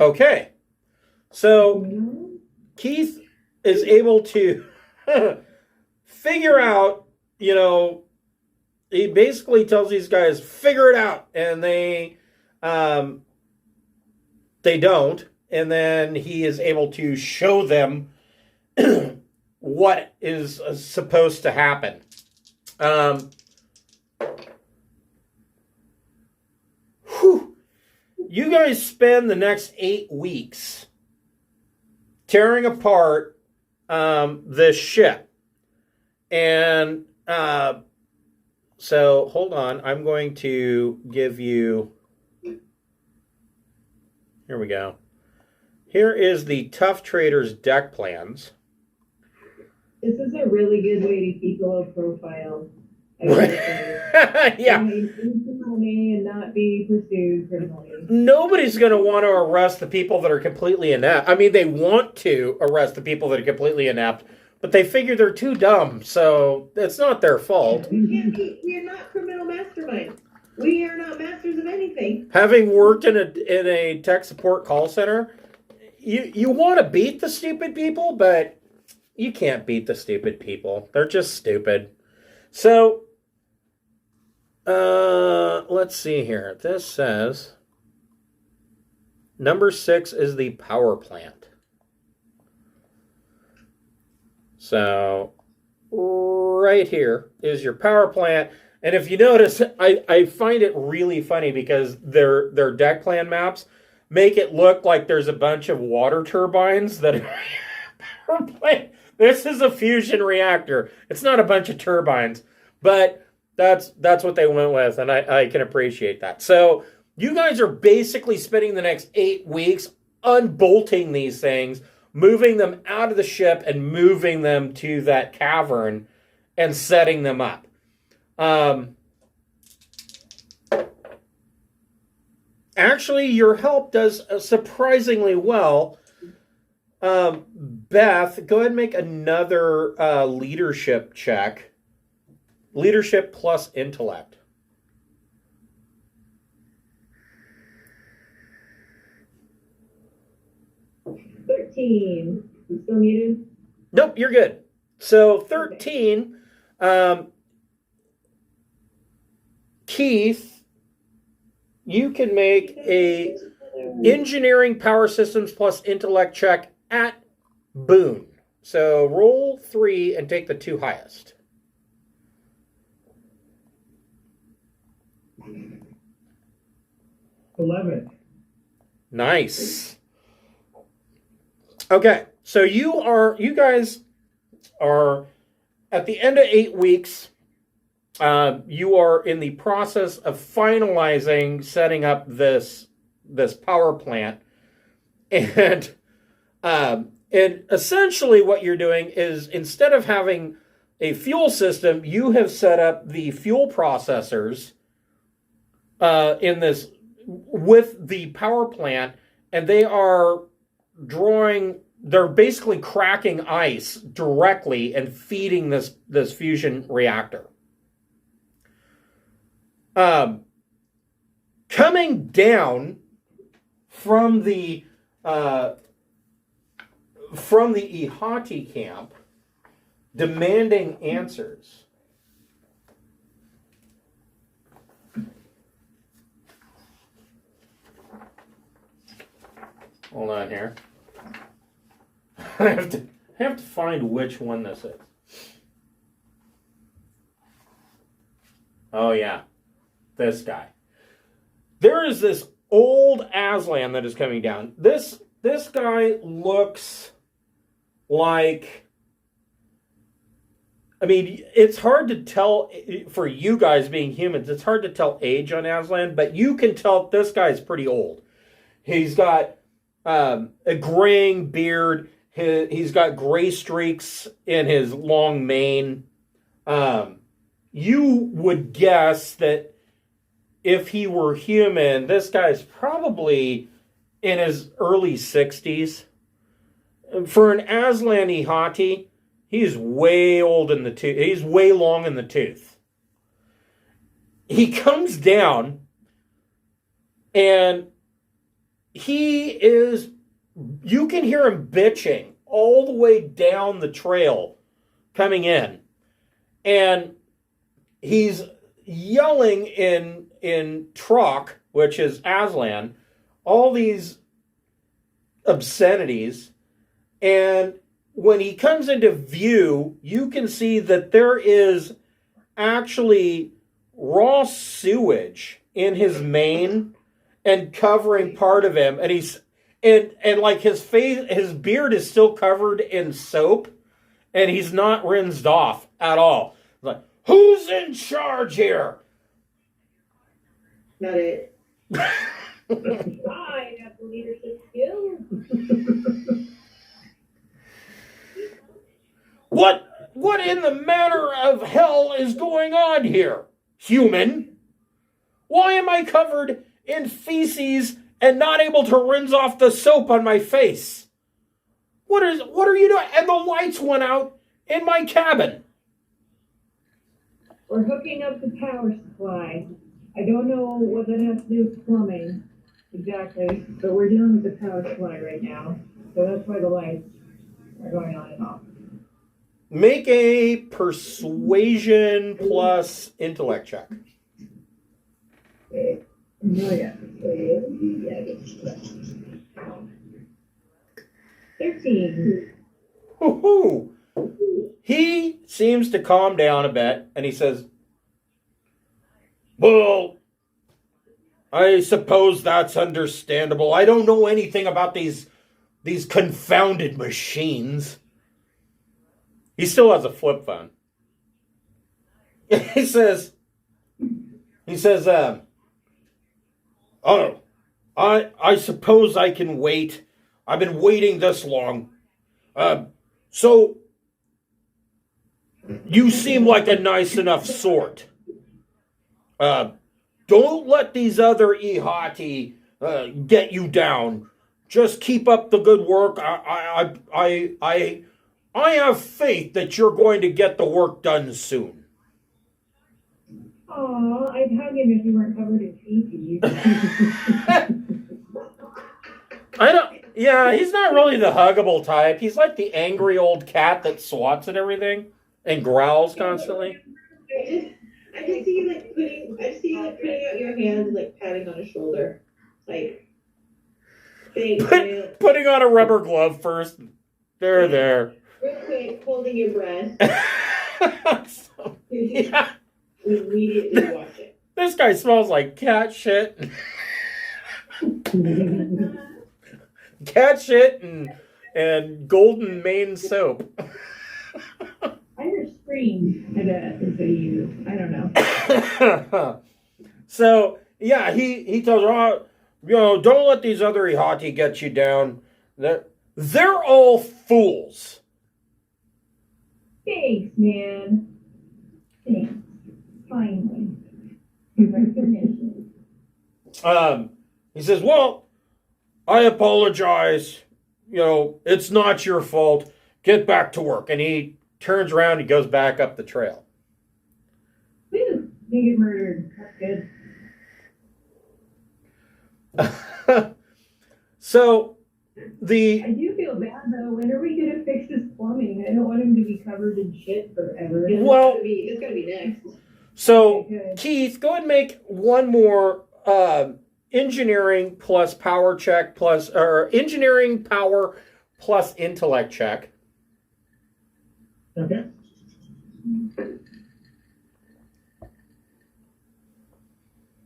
Okay. So Keith is able to figure out, he basically tells these guys, figure it out. And they don't. And then he is able to show them what is supposed to happen. You guys spend the next 8 weeks tearing apart this ship. And So hold on. I'm going to give you. Here we go. Here is the Tough Traders deck plans. This is a really good way to keep a low profile. Yeah. Money and not be pursued criminally. Nobody's going to want to arrest the people that are completely inept. I mean, they want to arrest the people that are completely inept, but they figure they're too dumb, so it's not their fault. We are not criminal masterminds. We are not masters of anything. Having worked in a tech support call center, you want to beat the stupid people, but you can't beat the stupid people. They're just stupid. So, let's see here. This says number 6 is the power plant. So, right here is your power plant. And if you notice, I find it really funny because their deck plan maps make it look like there's a bunch of water turbines that are playing. This is a fusion reactor. It's not a bunch of turbines, but that's what they went with, and I can appreciate that. So you guys are basically spending the next 8 weeks unbolting these things, moving them out of the ship and moving them to that cavern and setting them up. Actually, your help does surprisingly well. Beth, go ahead and make another leadership check. Leadership plus intellect. 13. You still muted? Nope, you're good. So 13, Keith, you can make a engineering power systems plus intellect check at Boone. So roll 3 and take the 2 highest. 11. Nice. Okay, so you guys are at the end of 8 weeks. You are in the process of finalizing setting up this power plant, and essentially what you're doing is, instead of having a fuel system, you have set up the fuel processors in this with the power plant, and they're basically cracking ice directly and feeding this fusion reactor. Coming down from the iHatei camp, demanding answers. Hold on here. I have to find which one this is. Oh yeah, this guy. There is this old Aslan that is coming down. This guy looks like, I mean, it's hard to tell for you guys being humans. It's hard to tell age on Aslan, but you can tell this guy's pretty old. He's got a graying beard. He's got gray streaks in his long mane. You would guess that if he were human, this guy's probably in his early 60s. For an Aslan iHatei, he's way old in the tooth. He's way long in the tooth. He comes down, and you can hear him bitching all the way down the trail coming in. And he's yelling in Trock, which is Aslan, all these obscenities. And when he comes into view, you can see that there is actually raw sewage in his mane and covering part of him. And he's and like his face, his beard is still covered in soap, and he's not rinsed off at all. Like, Who's in charge here? Not it. I have the leadership skills. What in the manner of hell is going on here, human? Why am I covered in feces and not able to rinse off the soap on my face? What are you doing? And the lights went out in my cabin. We're hooking up the power supply. I don't know what that has to do with plumbing exactly, but we're dealing with the power supply right now. So that's why the lights are going on and off. Make a persuasion plus intellect check. Oh, yeah. 13. Woohoo! He seems to calm down a bit, and he says, well, I suppose that's understandable. I don't know anything about these confounded machines. He still has a flip phone. He says, oh, I suppose I can wait. I've been waiting this long. So, you seem like a nice enough sort. Don't let these other iHatei get you down. Just keep up the good work. I have faith that you're going to get the work done soon. Aw, I'd hug him if he weren't covered in feces. Yeah, he's not really the huggable type. He's like the angry old cat that swats at everything and growls constantly. I just see you like putting out your hands, like patting on his shoulder, like Putting on a rubber glove first. There. Real quick, holding your breath. Yeah. Immediately watch it. This guy smells like cat shit. Cat shit and golden mane soap. I heard screams instead of you. I don't know. So, yeah, he tells her, don't let these other iHatei get you down. They're all fools. Thanks, man. Thanks. Finally. Recognition. He says, well, I apologize. It's not your fault. Get back to work. And he turns around and goes back up the trail. Woo! They get murdered. That's good. So, I do feel bad, though. When are we going to fix this plumbing? I don't want him to be covered in shit forever. Well, it's gotta be next. So, Okay. Keith, go ahead and make one more engineering plus power check or engineering power plus intellect check. Okay.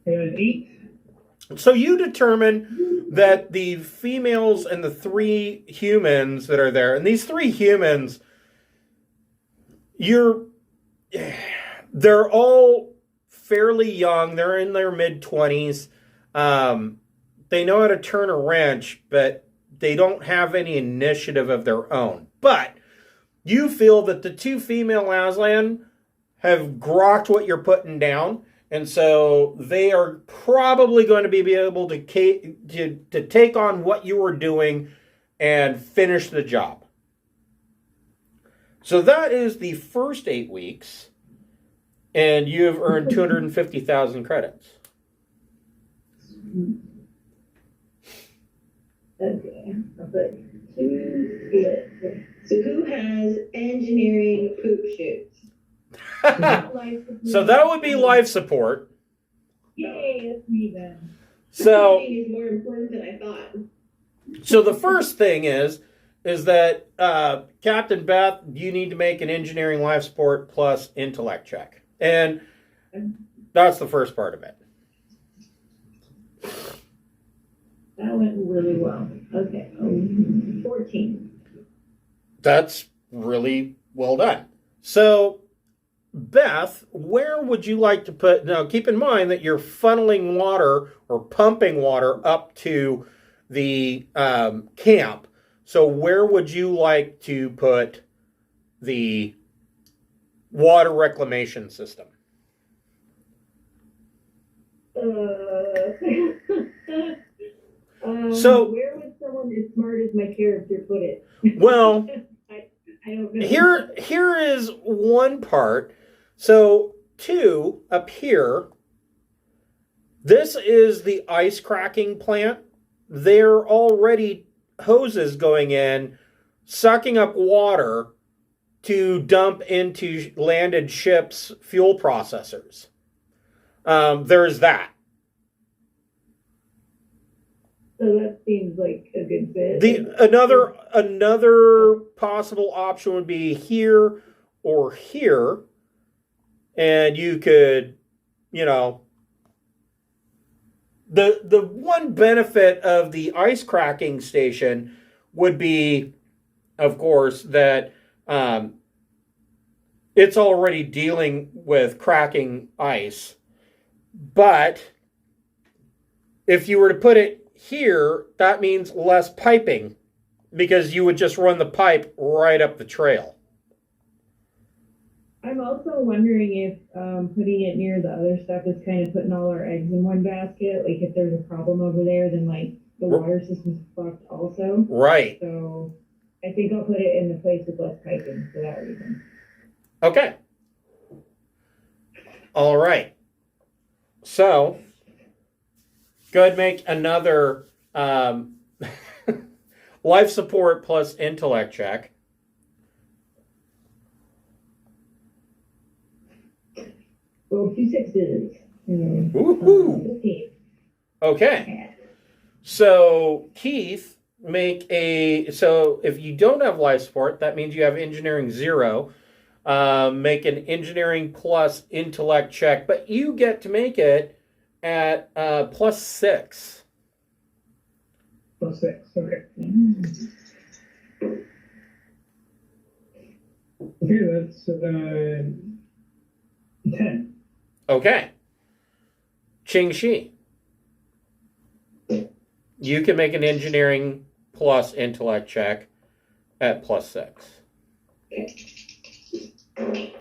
I got an 8. So you determine that the females and the 3 humans that are there, and these 3 humans, they're all fairly young. They're in their mid-20s. They know how to turn a wrench, but they don't have any initiative of their own. But you feel that the 2 female Aslan have grokked what you're putting down, and so they are probably going to be able to take on what you were doing and finish the job. So that is the first 8 weeks, and you have earned 250,000 credits. Okay. I'll put 2 split. So who has engineering poop shoots? So that would be life support. Yay, that's me then. So Cooking is more important than I thought. So the first thing is that Captain Beth, you need to make an engineering life support plus intellect check. And that's the first part of it. That went really well. Okay. 14. That's really well done. So Beth, where would you like to put? Now, keep in mind that you're funneling water or pumping water up to the camp. So, where would you like to put the water reclamation system? So, where would someone as smart as my character put it? Well, I don't know. here is one part. So, 2 up here. This is the ice cracking plant. There are already hoses going in, sucking up water to dump into landed ships' fuel processors. There's that. So that seems like a good fit. Another possible option would be here or here, and you could, the one benefit of the ice cracking station would be, of course, that it's already dealing with cracking ice. But if you were to put it here, that means less piping because you would just run the pipe right up the trail. I'm also wondering if putting it near the other stuff is kind of putting all our eggs in one basket. Like if there's a problem over there, then like the water system's fucked also. Right. So I think I'll put it in the place with less piping for that reason. Okay. All right. So go ahead and make another life support plus intellect check. Well, 2 6s. Woohoo! 15. Okay. So Keith, so if you don't have life support, that means you have engineering 0. Make an engineering plus intellect check, but you get to make it at plus 6. Plus 6, okay. Okay, that's 10. Okay. Ching Shi. You can make an engineering plus intellect check at plus 6. Okay.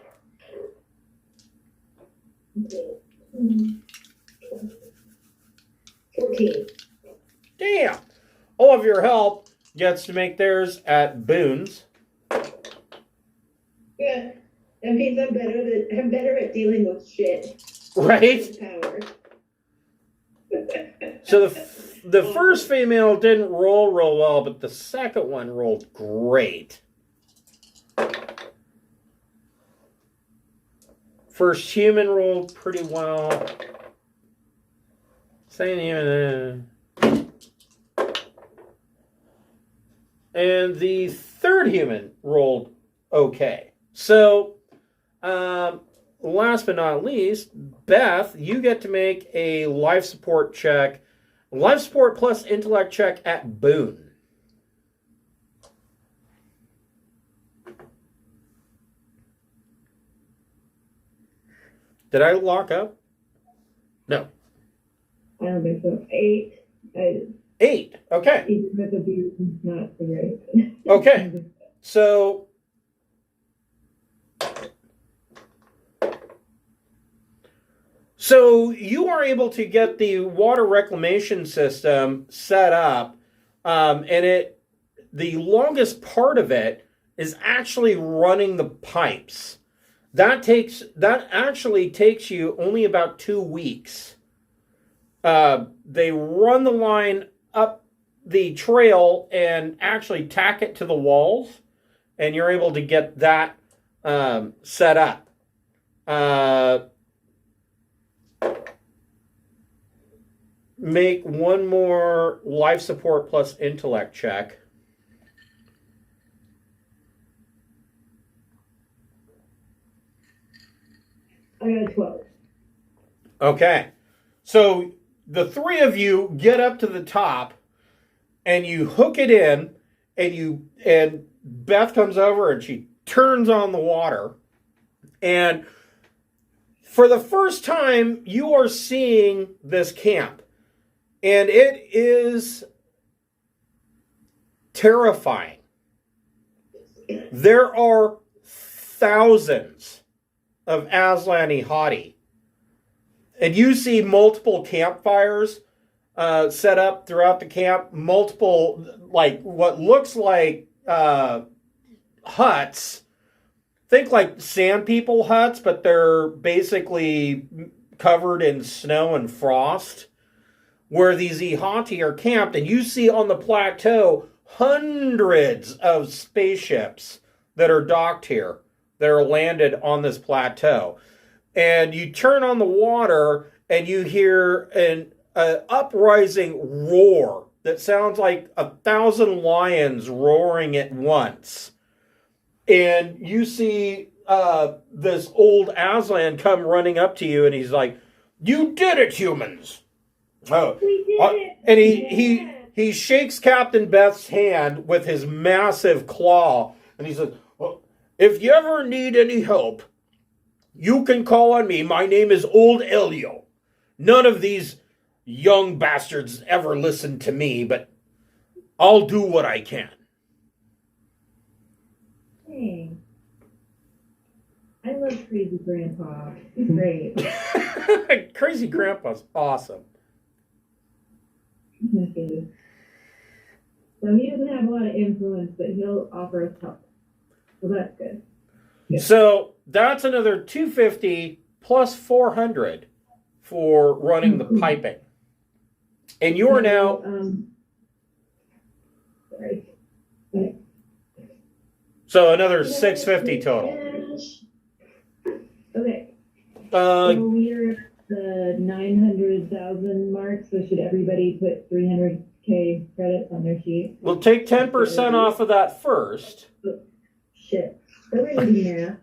14. Damn. All of your help gets to make theirs at Boone's. Yeah, that means I'm better at dealing with shit. Right? Power. So the first female didn't roll well, but the second one rolled great. First human rolled pretty well. Same human. And the third human rolled okay. So, last but not least, Beth, you get to make a life support check. Life support plus intellect check at Boone. Did I lock up? No. I don't think so. 8. 8. Okay. Even with the B, not the right. Okay. So you are able to get the water reclamation system set up, and the longest part of it is actually running the pipes. That actually takes you only about 2 weeks. They run the line up the trail and actually tack it to the walls, and you're able to get that set up. Make one more life support plus intellect check. I got a 12. Okay. So the three of you get up to the top and you hook it in, and Beth comes over and she turns on the water, and for the first time, you are seeing this camp, and it is terrifying. There are thousands of Aslan iHatei, and you see multiple campfires set up throughout the camp, multiple, like, what looks like huts. Think like sand people huts, but they're basically covered in snow and frost, where these iHatei are camped, and you see on the plateau hundreds of spaceships that are docked here, that are landed on this plateau. And you turn on the water, and you hear an uprising roar that sounds like 1,000 lions roaring at once. And you see this old Aslan come running up to you, and he's like, "You did it, humans!" Oh, We did it! and Yeah. he shakes Captain Beth's hand with his massive claw, and he says, "Well, if you ever need any help, you can call on me. My name is Old Elio. None of these young bastards ever listen to me, but I'll do what I can." Hey. I love Crazy Grandpa. He's great. Crazy Grandpa's awesome. He's my favorite. So he doesn't have a lot of influence, but he'll offer us help. So that's good. Yeah. So that's another 250 plus 400 for running the piping. And you are now... Sorry. So another 650 total. Okay. Uh, So we're at the 900,000 mark, so should everybody put 300K credits on their sheet? we'll take 10% off of that first. Shit. Everybody math.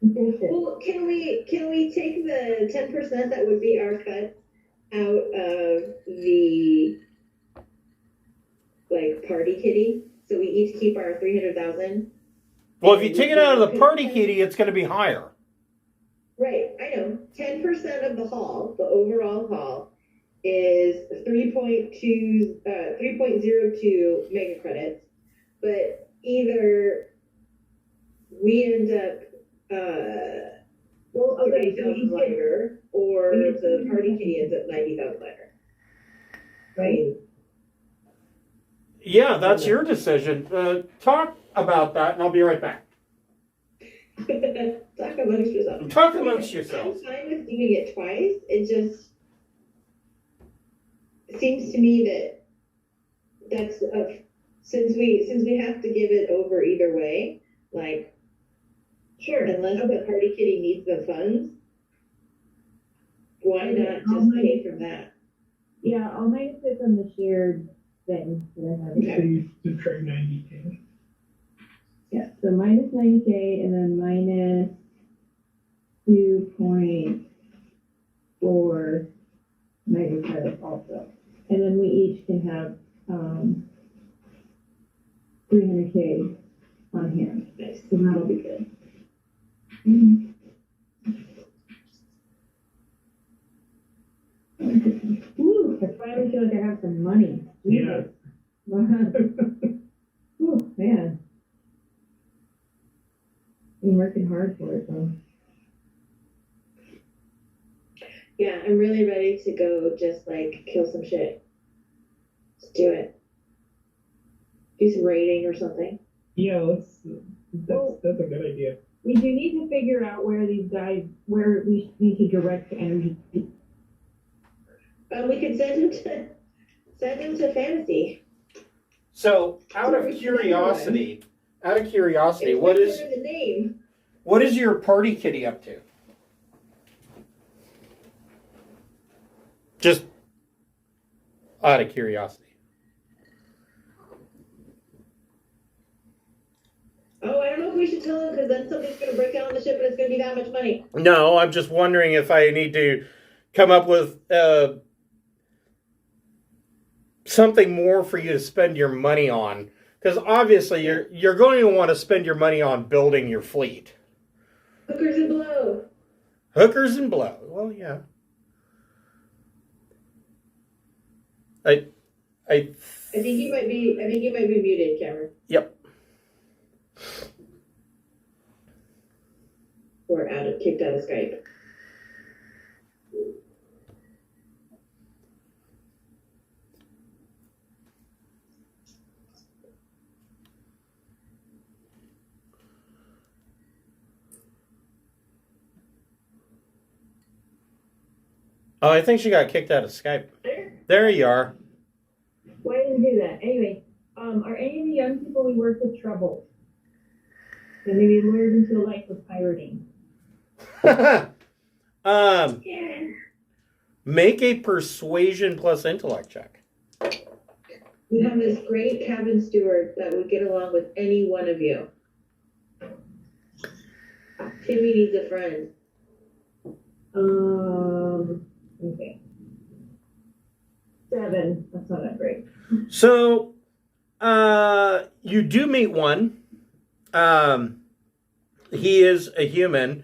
Bullshit. Well, can we take the 10% that would be our cut out of the like party kitty? So we each keep our 300,000. Well, if you take it out of the party kitty, it's going to be higher. Right, I know. 10% of the haul, the overall haul, is 3.02 mega credits. But either we end up Well, okay, so 30,000 you get, lighter, or the party kitty ends up 90,000 lighter. right? Yeah, that's your decision. Talk about that, and I'll be right back. Talk amongst yourselves. Talk amongst yourselves. I'm fine with doing it twice. It just seems to me that that's since we have to give it over either way, like Sure. unless the party kitty needs the funds, why not just pay from that? Yeah, I'll minus it from the shared thing that I have. So you subtract 90K. Yeah, so minus 90K and then minus 2.4 mega credits also. And then we each can have 300K on hand. Nice. So that'll be good. Ooh, I finally feel like I have some money. Yeah. Ooh, man. Been working hard for it though. Yeah, I'm really ready to go just like kill some shit. Let's do it. Do some raiding or something. Yeah, that's a good idea. We do need to figure out where we need to direct the energy. We could send him to fantasy. So, out of curiosity, It's what right is there in the name. your party kitty up to? Just out of curiosity. Oh, I don't know if we should tell him because then something's going to break out on the ship and it's going to be that much money. No, I'm just wondering if I need to come up with something more for you to spend your money on. Because obviously you're going to want to spend your money on building your fleet. Hookers and blow. Hookers and blow. Well, yeah. I think you might be muted, Cameron. Yep. Or kicked out of Skype. Oh, I think she got kicked out of Skype. There you are. Why didn't do that? Anyway, are any of the young people we work with troubled? And maybe lured into a life of pirating? Make a persuasion plus intellect check. We have this great cabin steward that would get along with any one of you. Timmy needs a friend. Okay. 7. That's not that great. So, you do meet one. He is a human.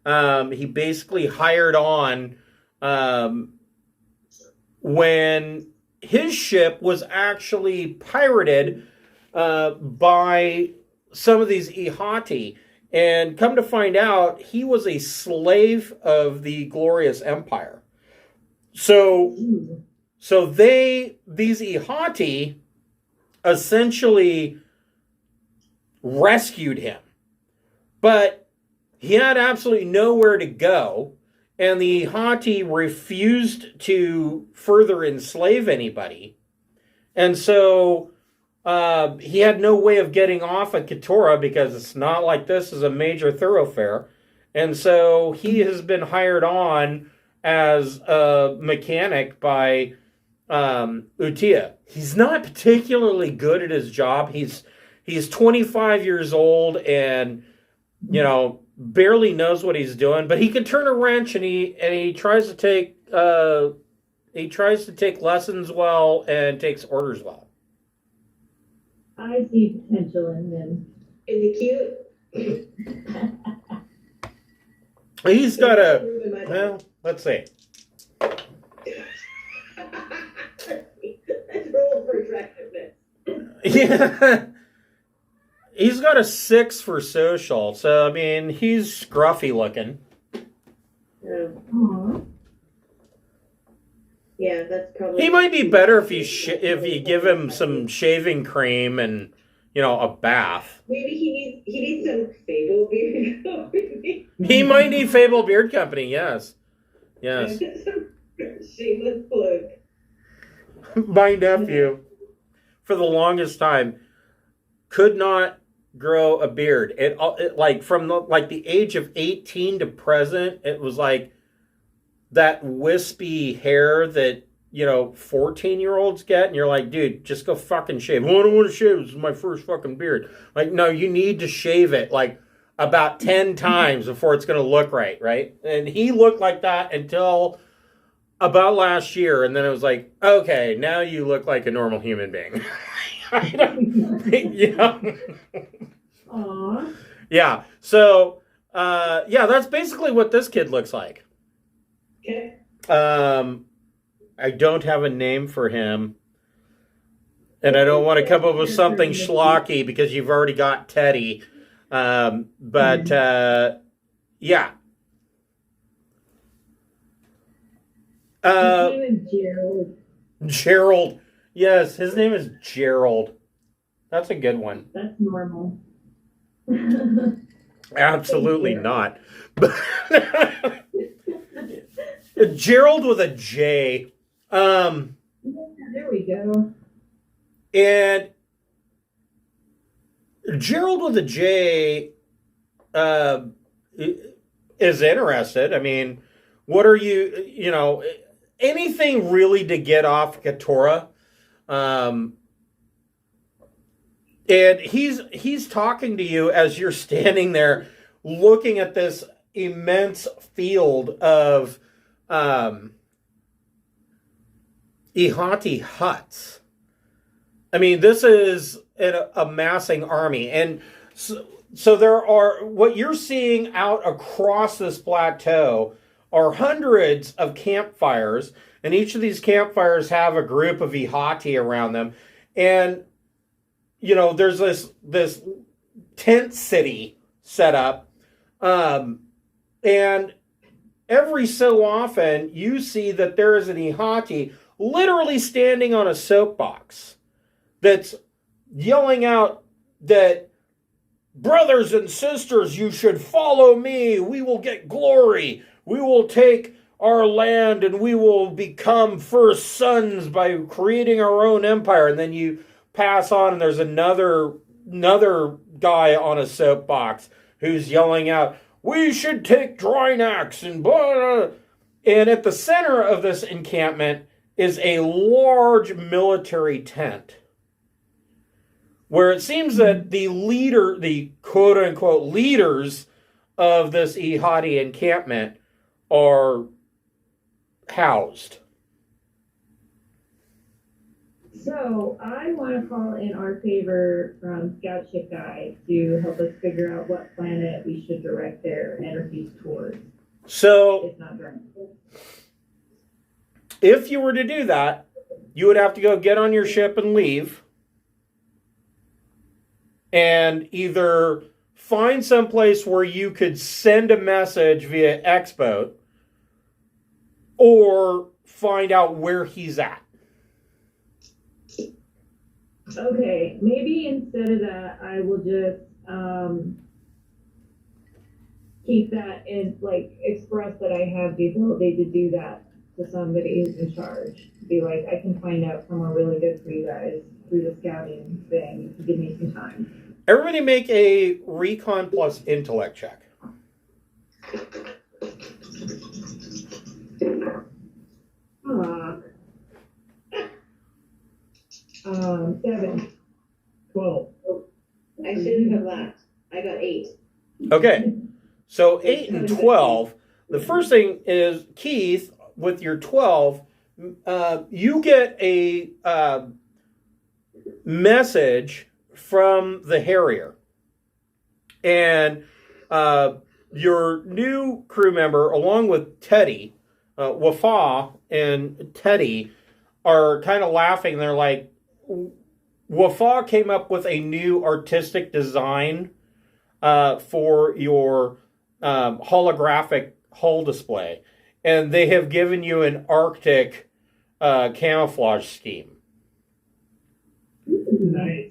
He basically hired on when his ship was actually pirated by some of these iHatei. And come to find out, he was a slave of the glorious empire. So these iHatei essentially rescued him. But he had absolutely nowhere to go, and the iHatei refused to further enslave anybody. And so he had no way of getting off at Kteiroa because it's not like this is a major thoroughfare. And so he has been hired on as a mechanic by Utia. He's not particularly good at his job. He's 25 years old and, barely knows what he's doing, but he can turn a wrench and he tries to take lessons well and takes orders well. I see potential in him. Is he cute? He's got let's see. Let's roll for attractiveness. Yeah. He's got a 6 for social, so I mean he's scruffy looking. Aww. Yeah, that's probably. He might be better if you give him some shaving cream and a bath. Maybe he needs some Fable beard company. He might need Fable beard company. Yes. Some shameless plug. My nephew, for the longest time, could not grow a beard. It like from the age of 18 to present, it was like that wispy hair that 14-year-olds get, and you're like, dude, just go fucking shave. Oh, I don't want to shave. This is my first fucking beard. Like, no, you need to shave it like about 10 times before it's going to look right? And he looked like that until about last year, and then it was like, okay, now you look like a normal human being. Aww. Yeah. So, that's basically what this kid looks like. Okay. I don't have a name for him, and I don't want to come up with something schlocky because you've already got Teddy. Yeah. His name is Gerald. Gerald. Yes, his name is Gerald. That's a good one. That's normal. Absolutely not. Gerald with a J. Yeah, there we go. And Gerald with a J is interested. I mean, what are you, anything really to get off Kteiroa? And he's talking to you as you're standing there looking at this immense field of iHatei huts. I mean, this is an amassing army. And so So there are, what you're seeing out across this plateau are hundreds of campfires, and each of these campfires have a group of iHatei around them. And, there's this tent city set up. And every so often, you see that there is an iHatei literally standing on a soapbox that's yelling out that, brothers and sisters, you should follow me. We will get glory. We will take our land and we will become first sons by creating our own empire. And then you pass on and there's another guy on a soapbox who's yelling out, we should take Drinax and blah, blah. And at the center of this encampment is a large military tent, where it seems that the quote-unquote leaders of this iHatei encampment are housed. So I want to call in our favor from Scout Ship Guy to help us figure out what planet we should direct their energies towards. So, It's not Drinax. if you were to do that, you would have to go get on your ship and leave, and either find some place where you could send a message via X-Boat, or find out where he's at. Okay, maybe instead of that, I will just keep that and express that I have the ability to do that to somebody who's in charge. Be like, I can find out somewhere really good for you guys through the scouting thing. Give me some time. Everybody make a recon plus intellect check. Fuck. 7. 12. I shouldn't have laughed. I got 8. Okay, so 8 and 12. The first thing is, Keith, with your 12, you get a message from the Harrier. And your new crew member, along with Teddy, Wafa and Teddy, are kind of laughing. They're like, Wafa came up with a new artistic design for your holographic hull display, and they have given you an Arctic camouflage scheme. Nice.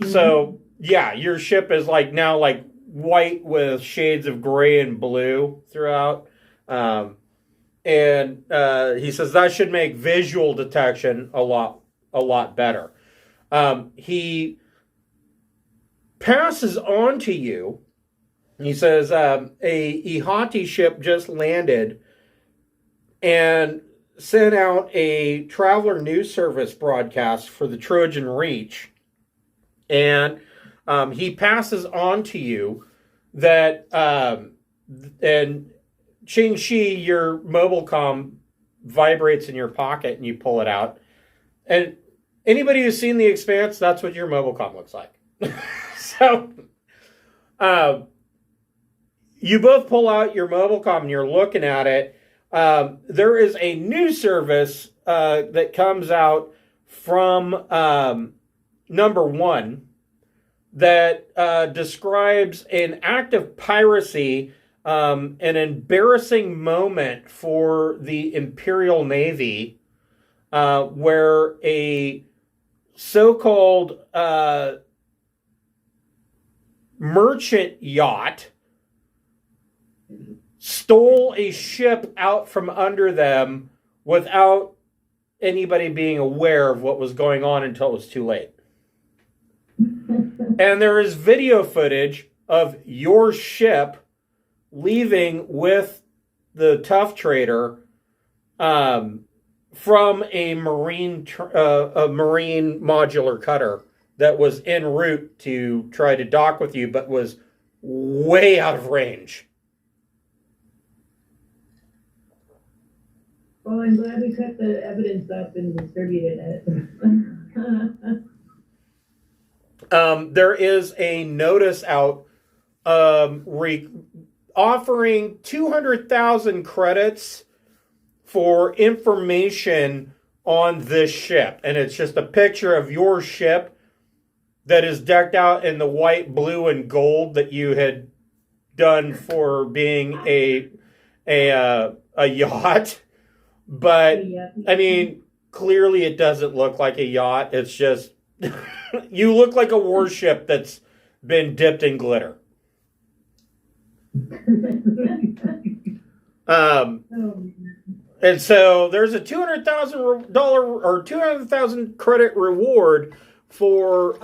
So yeah, your ship is now white with shades of gray and blue throughout. And he says that should make visual detection a lot better. He passes on to you. He says, a iHatei ship just landed and sent out a traveler news service broadcast for the Trojan Reach. And he passes on to you that, and Ching Shi, your mobile comm vibrates in your pocket and you pull it out. And anybody who's seen The Expanse, that's what your mobile comm looks like. So, you both pull out your mobile comm and you're looking at it. There is a news service that comes out from number 1 that describes an act of piracy, an embarrassing moment for the Imperial Navy, where a so-called merchant yacht stole a ship out from under them without anybody being aware of what was going on until it was too late. And there is video footage of your ship leaving with the tough trader from a marine modular cutter that was en route to try to dock with you, but was way out of range. Well, I'm glad we cut the evidence up and distributed it. there is a notice out offering 200,000 credits for information on this ship. And it's just a picture of your ship that is decked out in the white, blue, and gold that you had done for being a yacht. But, I mean, clearly it doesn't look like a yacht. It's just, you look like a warship that's been dipped in glitter. And so there's a $200,000 or 200,000 credit reward for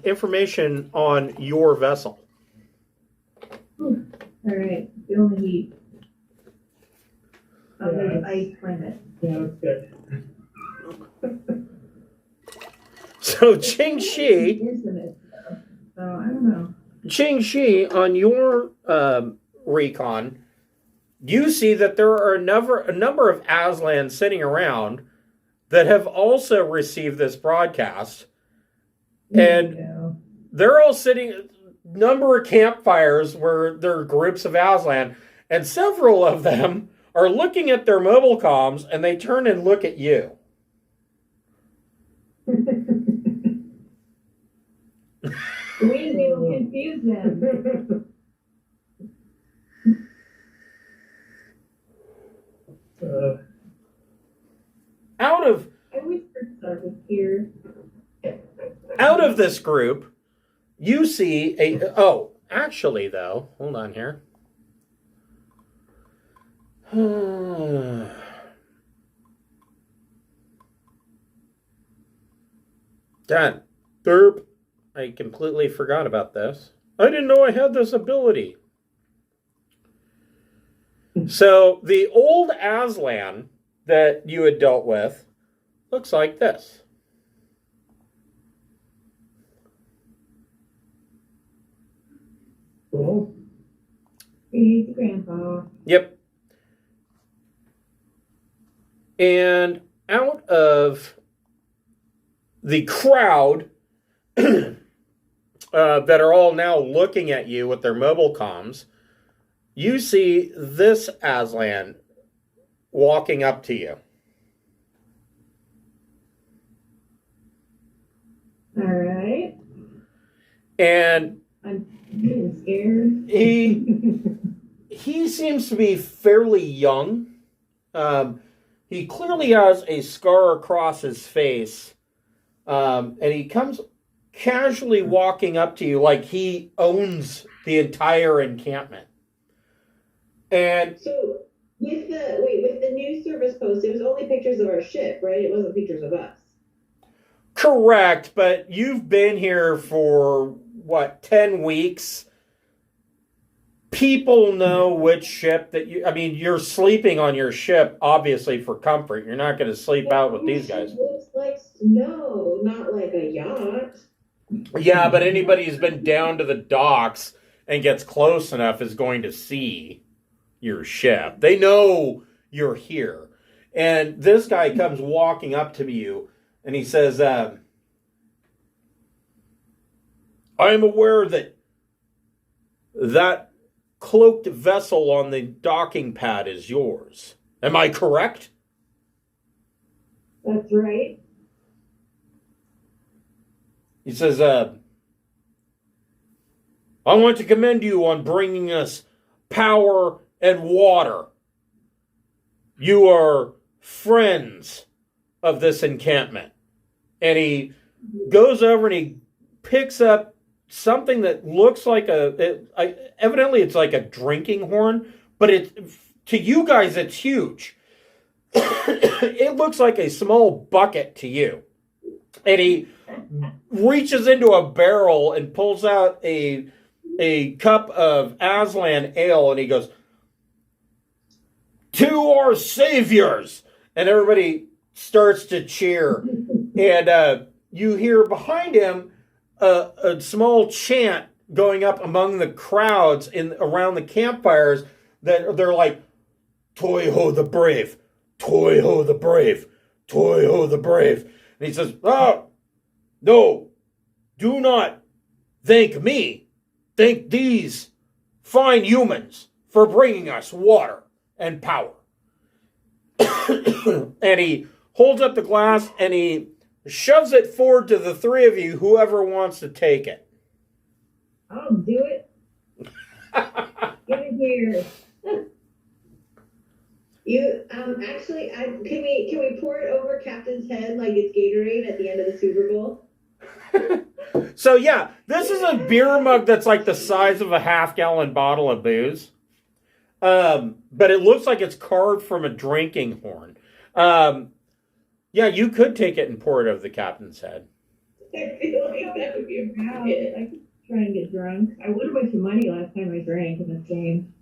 information on your vessel. All right, feel the heat of this ice planet. Yeah, that's good. So Qingxi, Intimate, so I don't know. Qingxi, on your recon, you see that there are a number of Aslan sitting around that have also received this broadcast. And they're all sitting, number of campfires where there are groups of Aslan, and several of them are looking at their mobile comms, and they turn and look at you. We will confuse them. I wish Star was here. Out of this group, you see actually though, hold on here. Done. Burp. I completely forgot about this. I didn't know I had this ability. So the old Aslan that you had dealt with looks like this. Cool. He's Grandpa. Yep. And out of the crowd that are all now looking at you with their mobile comms, you see this Aslan walking up to you. All right. And I'm getting scared. he seems to be fairly young. He clearly has a scar across his face. And he comes casually walking up to you like he owns the entire encampment. And so with the news service post, it was only pictures of our ship, right? It wasn't pictures of us. correct, but you've been here for what, 10 weeks? People know which ship that you're sleeping on your ship, obviously, for comfort. You're not going to sleep out with these guys. It looks like snow, not like a yacht. Yeah, but anybody who's been down to the docks and gets close enough is going to see your ship. They know you're here. And this guy comes walking up to you, and he says, I am aware that cloaked vessel on the docking pad is yours. Am I correct? That's right. He says, I want to commend you on bringing us power and water. You are friends of this encampment. And he goes over and he picks up something that looks like evidently it's like a drinking horn, but to you guys it's huge. It looks like a small bucket to you. And he reaches into a barrel and pulls out a cup of Aslan ale, and he goes, "To our saviors!" And everybody starts to cheer. And you hear behind him a small chant going up among the crowds around the campfires that they're like, "Toy ho the brave, toy ho the brave, toy ho the brave." And he says, "Oh, no, do not thank me. Thank these fine humans for bringing us water and power. And he holds up the glass and he shoves it forward to the three of you, whoever wants to take it. I'll do it. Give it here. You actually, can we pour it over Captain's head like it's Gatorade at the end of the Super Bowl? So yeah, this is a beer mug that's like the size of a half-gallon bottle of booze. But it looks like it's carved from a drinking horn. Yeah, you could take it and pour it over the captain's head. I feel like that would be a I could try and get drunk. I would have wasted money last time I drank in this game.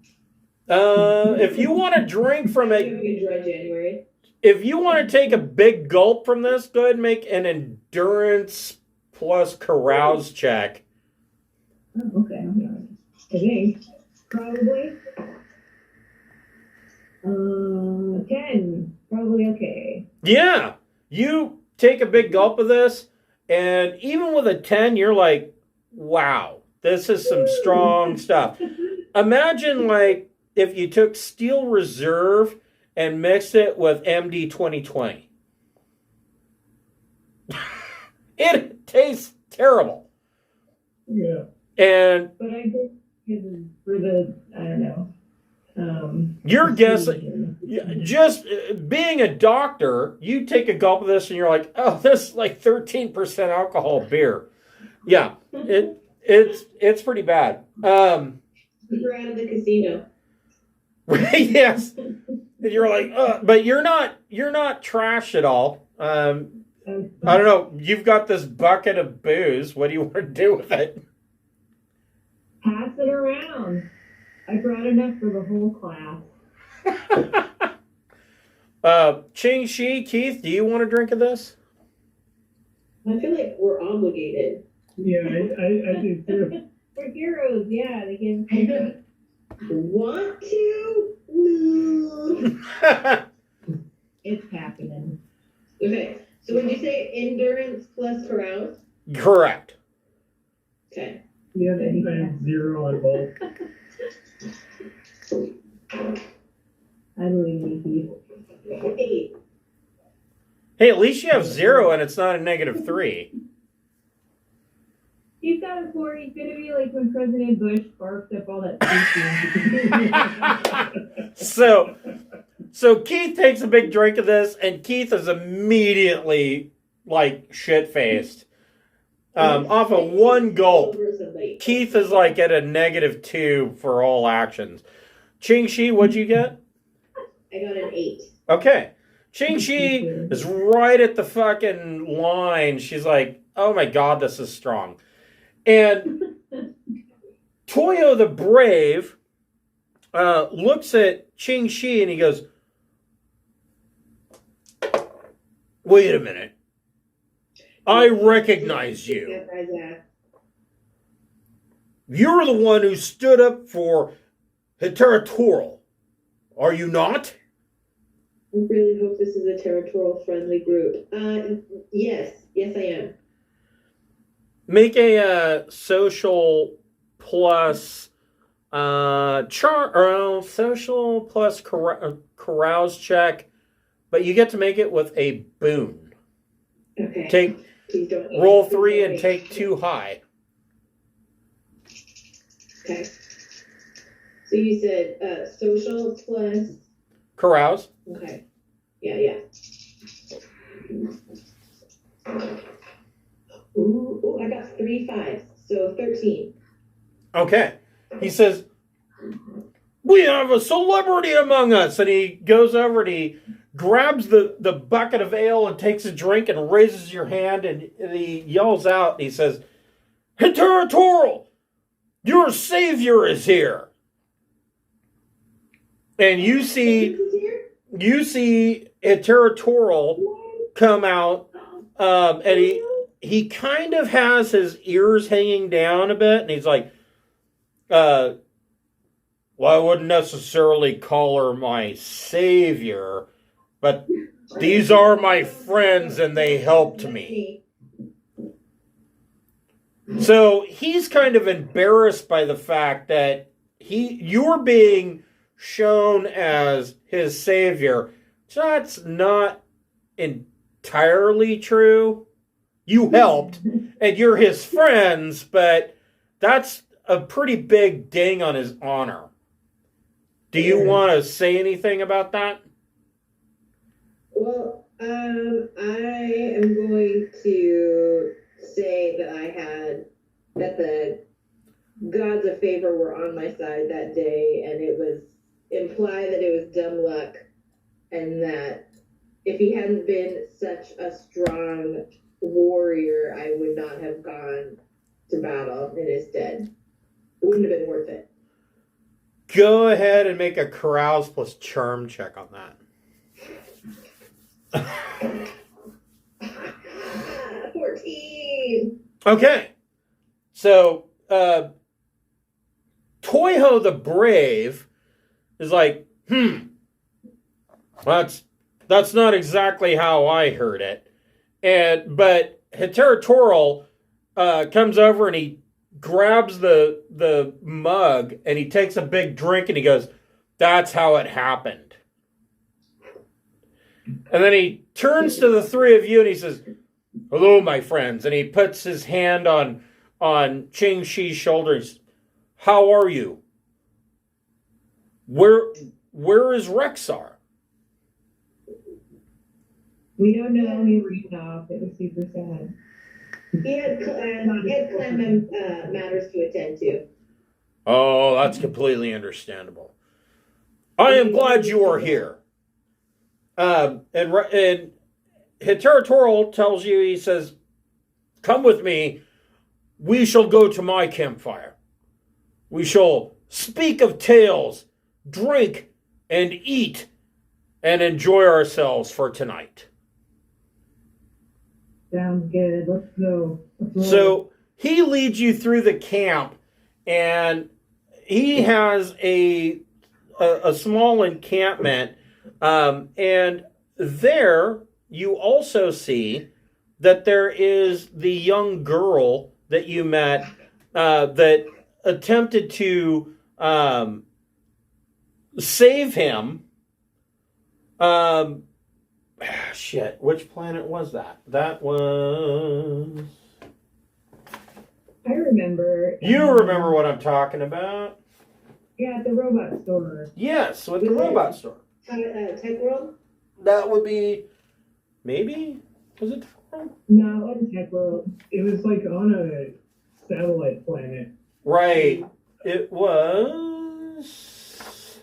If you want to drink from it, January. if you want to take a big gulp from this, go ahead and make an endurance plus carouse check. Oh, okay. I think. Probably. 10. Probably okay. Yeah, you take a big gulp of this, and even with a 10, you're like, wow, this is some strong stuff. Imagine like if you took Steel Reserve and mixed it with MD 2020. It tastes terrible. Yeah. And But I did for the, I don't know. you're guessing, just being a doctor, you take a gulp of this and you're like, oh, this is like 13% alcohol beer. Yeah, it's pretty bad. We're out of the casino. Yes. And you're like, but you're not trash at all. I don't know. You've got this bucket of booze. What do you want to do with it? Pass it around. I brought enough for the whole class. Ching Shi, Keith, do you want to drink of this? I feel like we're obligated. Yeah, I do too. We're heroes, yeah. They give Want to? No. It's happening. Okay, so when you say endurance plus carouse? Correct. Okay. Yeah, I have 0 on both. I believe you. 8. Hey, at least you have 0 and it's not a -3. He's got a 4. He's gonna be like when President Bush barfed up all that sushi. So Keith takes a big drink of this, and Keith is immediately like shit-faced. Off of one gulp, Keith is like at a -2 for all actions. Ching Shi, what'd you get? I got an 8. Okay. Ching Shi is right at the fucking line. She's like, oh my God, this is strong. And Toyo the Brave looks at Ching Shi and he goes, wait a minute. I recognize you. You're the one who stood up for Kteiroa, are you not? I really hope this is a territorial friendly group. Yes, I am. Make a social plus social plus carouse check, but you get to make it with a boon. Okay. Roll 3 and take 2 high. Okay. So you said social plus Carouse. Okay. Yeah. Ooh, I got 3 5s, so 13. Okay. He says, we have a celebrity among us. And he goes over and he grabs the bucket of ale and takes a drink and raises your hand and he yells out. And he says, Kteiroa, your savior is here. And you see Kteiroa come out, and he kind of has his ears hanging down a bit, and he's like, well, I wouldn't necessarily call her my savior, but these are my friends and they helped me. So he's kind of embarrassed by the fact that you're being shown as his savior. That's not entirely true. You helped, and you're his friends, but that's a pretty big ding on his honor. Do you want to say anything about that? Well, I am going to say that the gods of favor were on my side that day, and it was implied that it was dumb luck, and that if he hadn't been such a strong warrior, I would not have gone to battle in his stead. It wouldn't have been worth it. Go ahead and make a carouse plus charm check on that. 14. Okay. So, Toiho the Brave is like, that's not exactly how I heard it. But Kteiroa comes over and he grabs the mug and he takes a big drink and he goes, "That's how it happened." And then he turns to the three of you and he says, "Hello, my friends." And he puts his hand on Ching Shi's shoulders. "How are you? Where is Rexar?" We don't know. He ran off. It was super sad. He had clan matters to attend to. Oh, that's completely understandable. I am glad you are here. And Kteiroa tells you, he says, "Come with me. We shall go to my campfire. We shall speak of tales, drink, and eat, and enjoy ourselves for tonight." Sounds good. Let's go. So he leads you through the camp, and he has a small encampment, and there you also see that there is the young girl that you met that attempted to save him. Shit, which planet was that? That was... I remember. You remember what I'm talking about? Yeah, at the robot store. Yes, with the robot store. Tech World? That would be... Maybe? Was it Tech World? No, it wasn't Tech World. It was like on a satellite planet. Right. It was...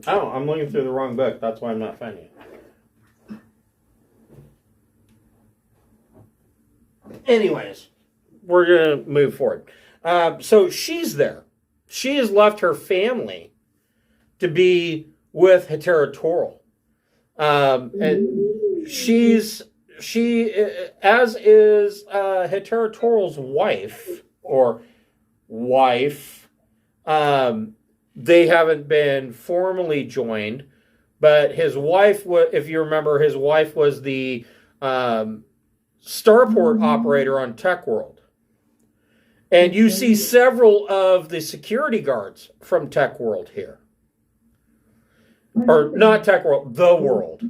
Oh, I'm looking through the wrong book. That's why I'm not finding it. Anyways, we're going to move forward. So she's there. She has left her family to be with Kteiroa. And she, as is Kteiroa's wife, they haven't been formally joined, but his wife, if you remember, his wife was the starport operator on Tech World. And you see several of the security guards from Tech World here. Or not Tech World, The World.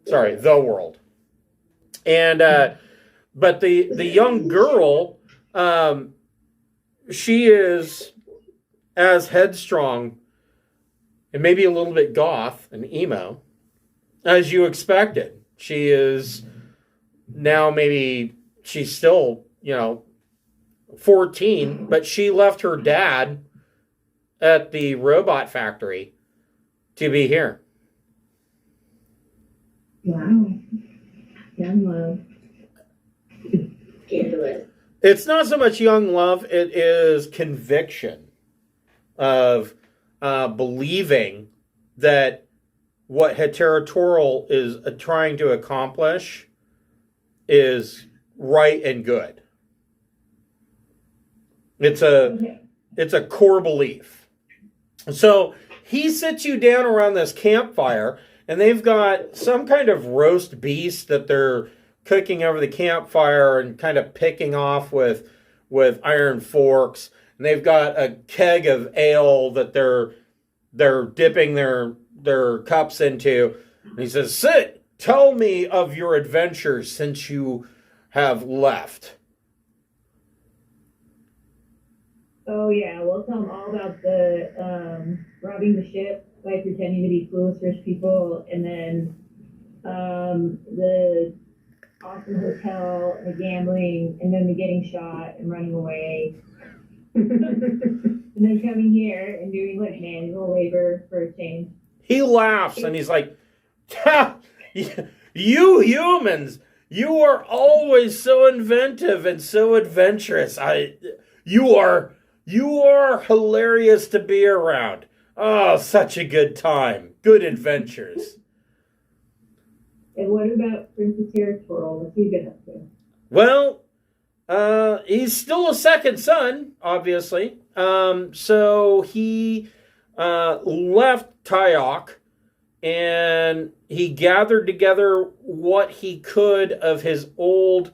Sorry, The World. And, but the young girl, she is as headstrong and maybe a little bit goth and emo as you expected. She is now maybe, she's still, 14, but she left her dad at the robot factory to be here. Wow. Young love. Scandalous. It's not so much young love, it is conviction of believing that what Kteiroa is trying to accomplish is right and good. It's a core belief. So he sits you down around this campfire, and they've got some kind of roast beast that they're cooking over the campfire and kind of picking off with iron forks. And they've got a keg of ale that they're dipping their cups into. And he says, "Sit, tell me of your adventures since you have left." Oh yeah, we'll tell them all about the robbing the ship by pretending to be clueless rich people, and then the awesome hotel, the gambling, and then the getting shot and running away. And then coming here and doing like manual labor for a change. He laughs and he's like, "Ha, you humans, you are always so inventive and so adventurous. You are hilarious to be around. Oh, such a good time. Good adventures." And what about Princess Territorial? What's he been up to? Well, he's still a second son, obviously. So he left Tyok, and he gathered together what he could of his old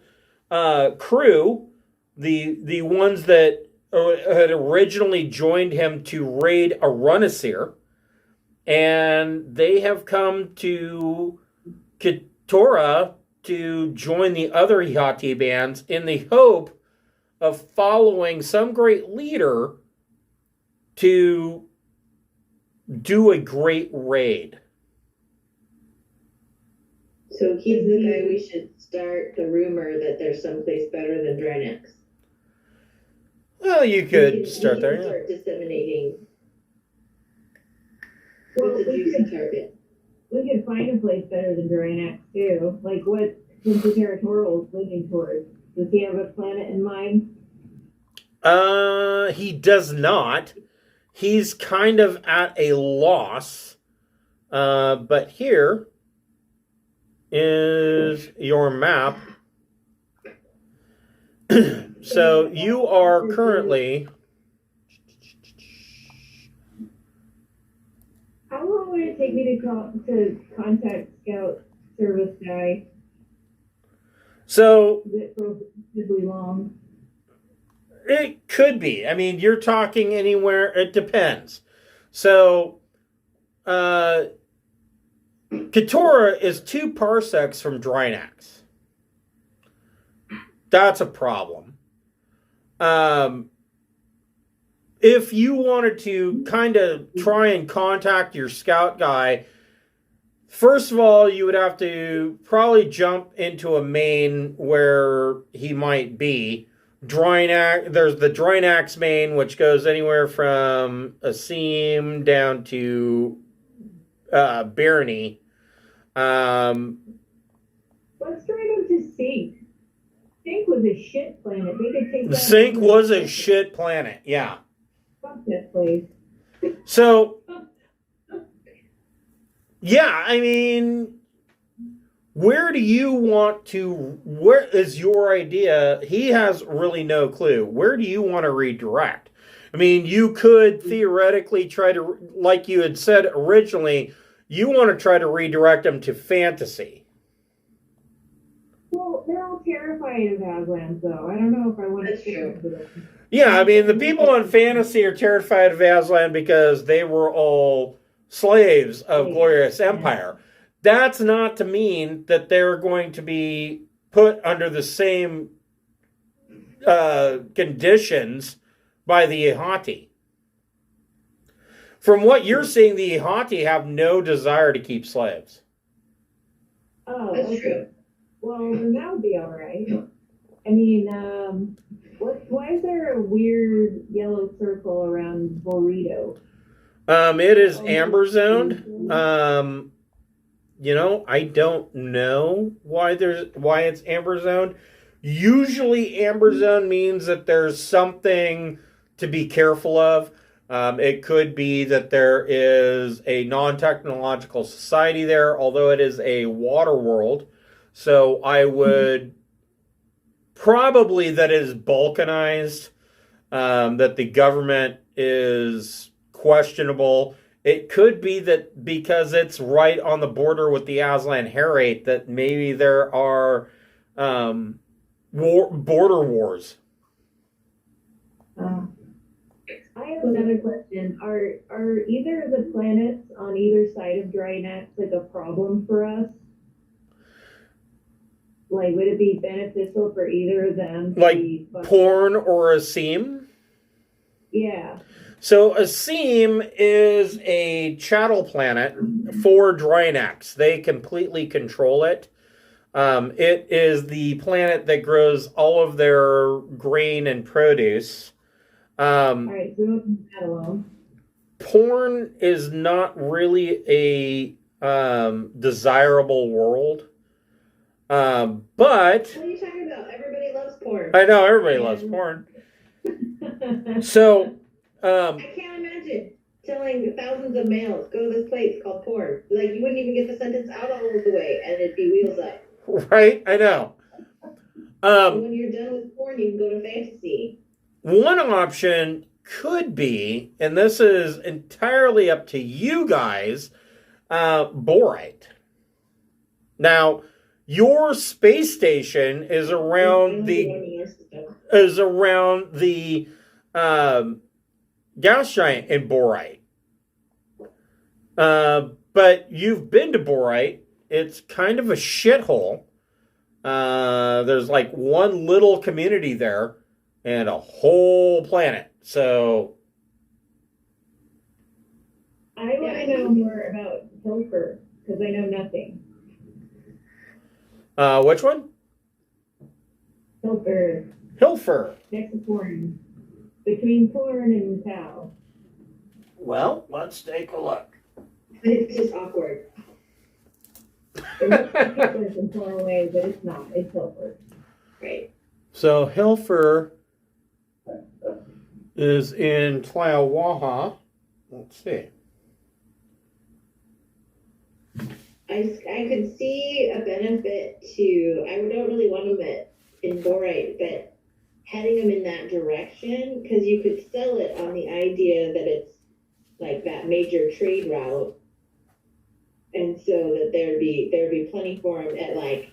crew, the ones that had originally joined him to raid Arunasir, and they have come to Kteiroa to join the other iHatei bands in the hope of following some great leader to do a great raid. So he's the guy we should start the rumor that there's someplace better than Drinax. Well, you could start there. Yeah. Start disseminating. Well, What's a juicy target? we could find a place better than Drinax too. Like what Princess Territorial is looking towards. Does he have a planet in mind? He does not. He's kind of at a loss. But here is your map. So you are currently... How long would it take me to contact Scout Service guy? So Is it prohibitively long? it could be. I mean, you're talking anywhere. It depends. So, Kteiroa is 2 parsecs from Drinax. That's a problem. If you wanted to kind of try and contact your scout guy, first of all, you would have to probably jump into a main where he might be. Drinax, there's the Drinax main, which goes anywhere from Asim down to Barony. Let's try them to Sync. Sync was a shit planet. They could take that. Sync was a shit planet, yeah. Fuck that place. So, yeah, I mean, where do you want to, where is your idea? He has really no clue. Where do you want to redirect? I mean, you could theoretically try to, like you had said originally, you want to try to redirect him to fantasy. Well, they're all terrified of Aslan, though. I don't know if I want to That's share true. with them. Yeah, I mean, the people on fantasy are terrified of Aslan because they were all slaves of Glorious Empire. That's not to mean that they're going to be put under the same conditions by the iHatei. From what you're seeing, the iHatei have no desire to keep slaves. Oh, That's okay. true. Well, then that would be all right. I mean, why is there a weird yellow circle around Burrito? It is amber zoned. You know, I don't know why it's amber zoned. Usually amber zone means that there's something to be careful of. It could be that there is a non-technological society there, although it is a water world. So I would probably that it is balkanized, that the government is questionable, It could be that because it's right on the border with the Aslan Herate, that maybe there are border wars. I have another question. Are either of the planets on either side of Drinax like a problem for us? Like, would it be beneficial for either of them? Like Porn or Asim? Yeah. So Asim is a chattel planet for Drinax. They completely control it. It is the planet that grows all of their grain and produce. All right, so we'll leave that alone. Porn is not really a desirable world. But What are you talking about? Everybody loves porn. I know everybody loves porn. So I can't imagine telling thousands of males, go to this place called porn. Like, you wouldn't even get the sentence out all of the way, and it'd be wheels up. right, I know. When you're done with porn, you can go to fantasy. One option could be, and this is entirely up to you guys, borite. Now, your space station is around the gas giant in borite. But you've been to borite. It's kind of a shithole. There's like one little community there and a whole planet. So I want to know more about Hilfer because I know nothing. which one? Hilfer. Hilfer. Next to Porn. Between Porn and Tau. Well, let's take a look. It's just awkward. It looks like Hilfer from far away, but it's not. It's Hilfer. Right. So Hilfer is in Kteiroa. Let's see. I could see a benefit to, I don't really want them in borite, but heading them in that direction, because you could sell it on the idea that it's like that major trade route, and so that there'd be plenty for them at like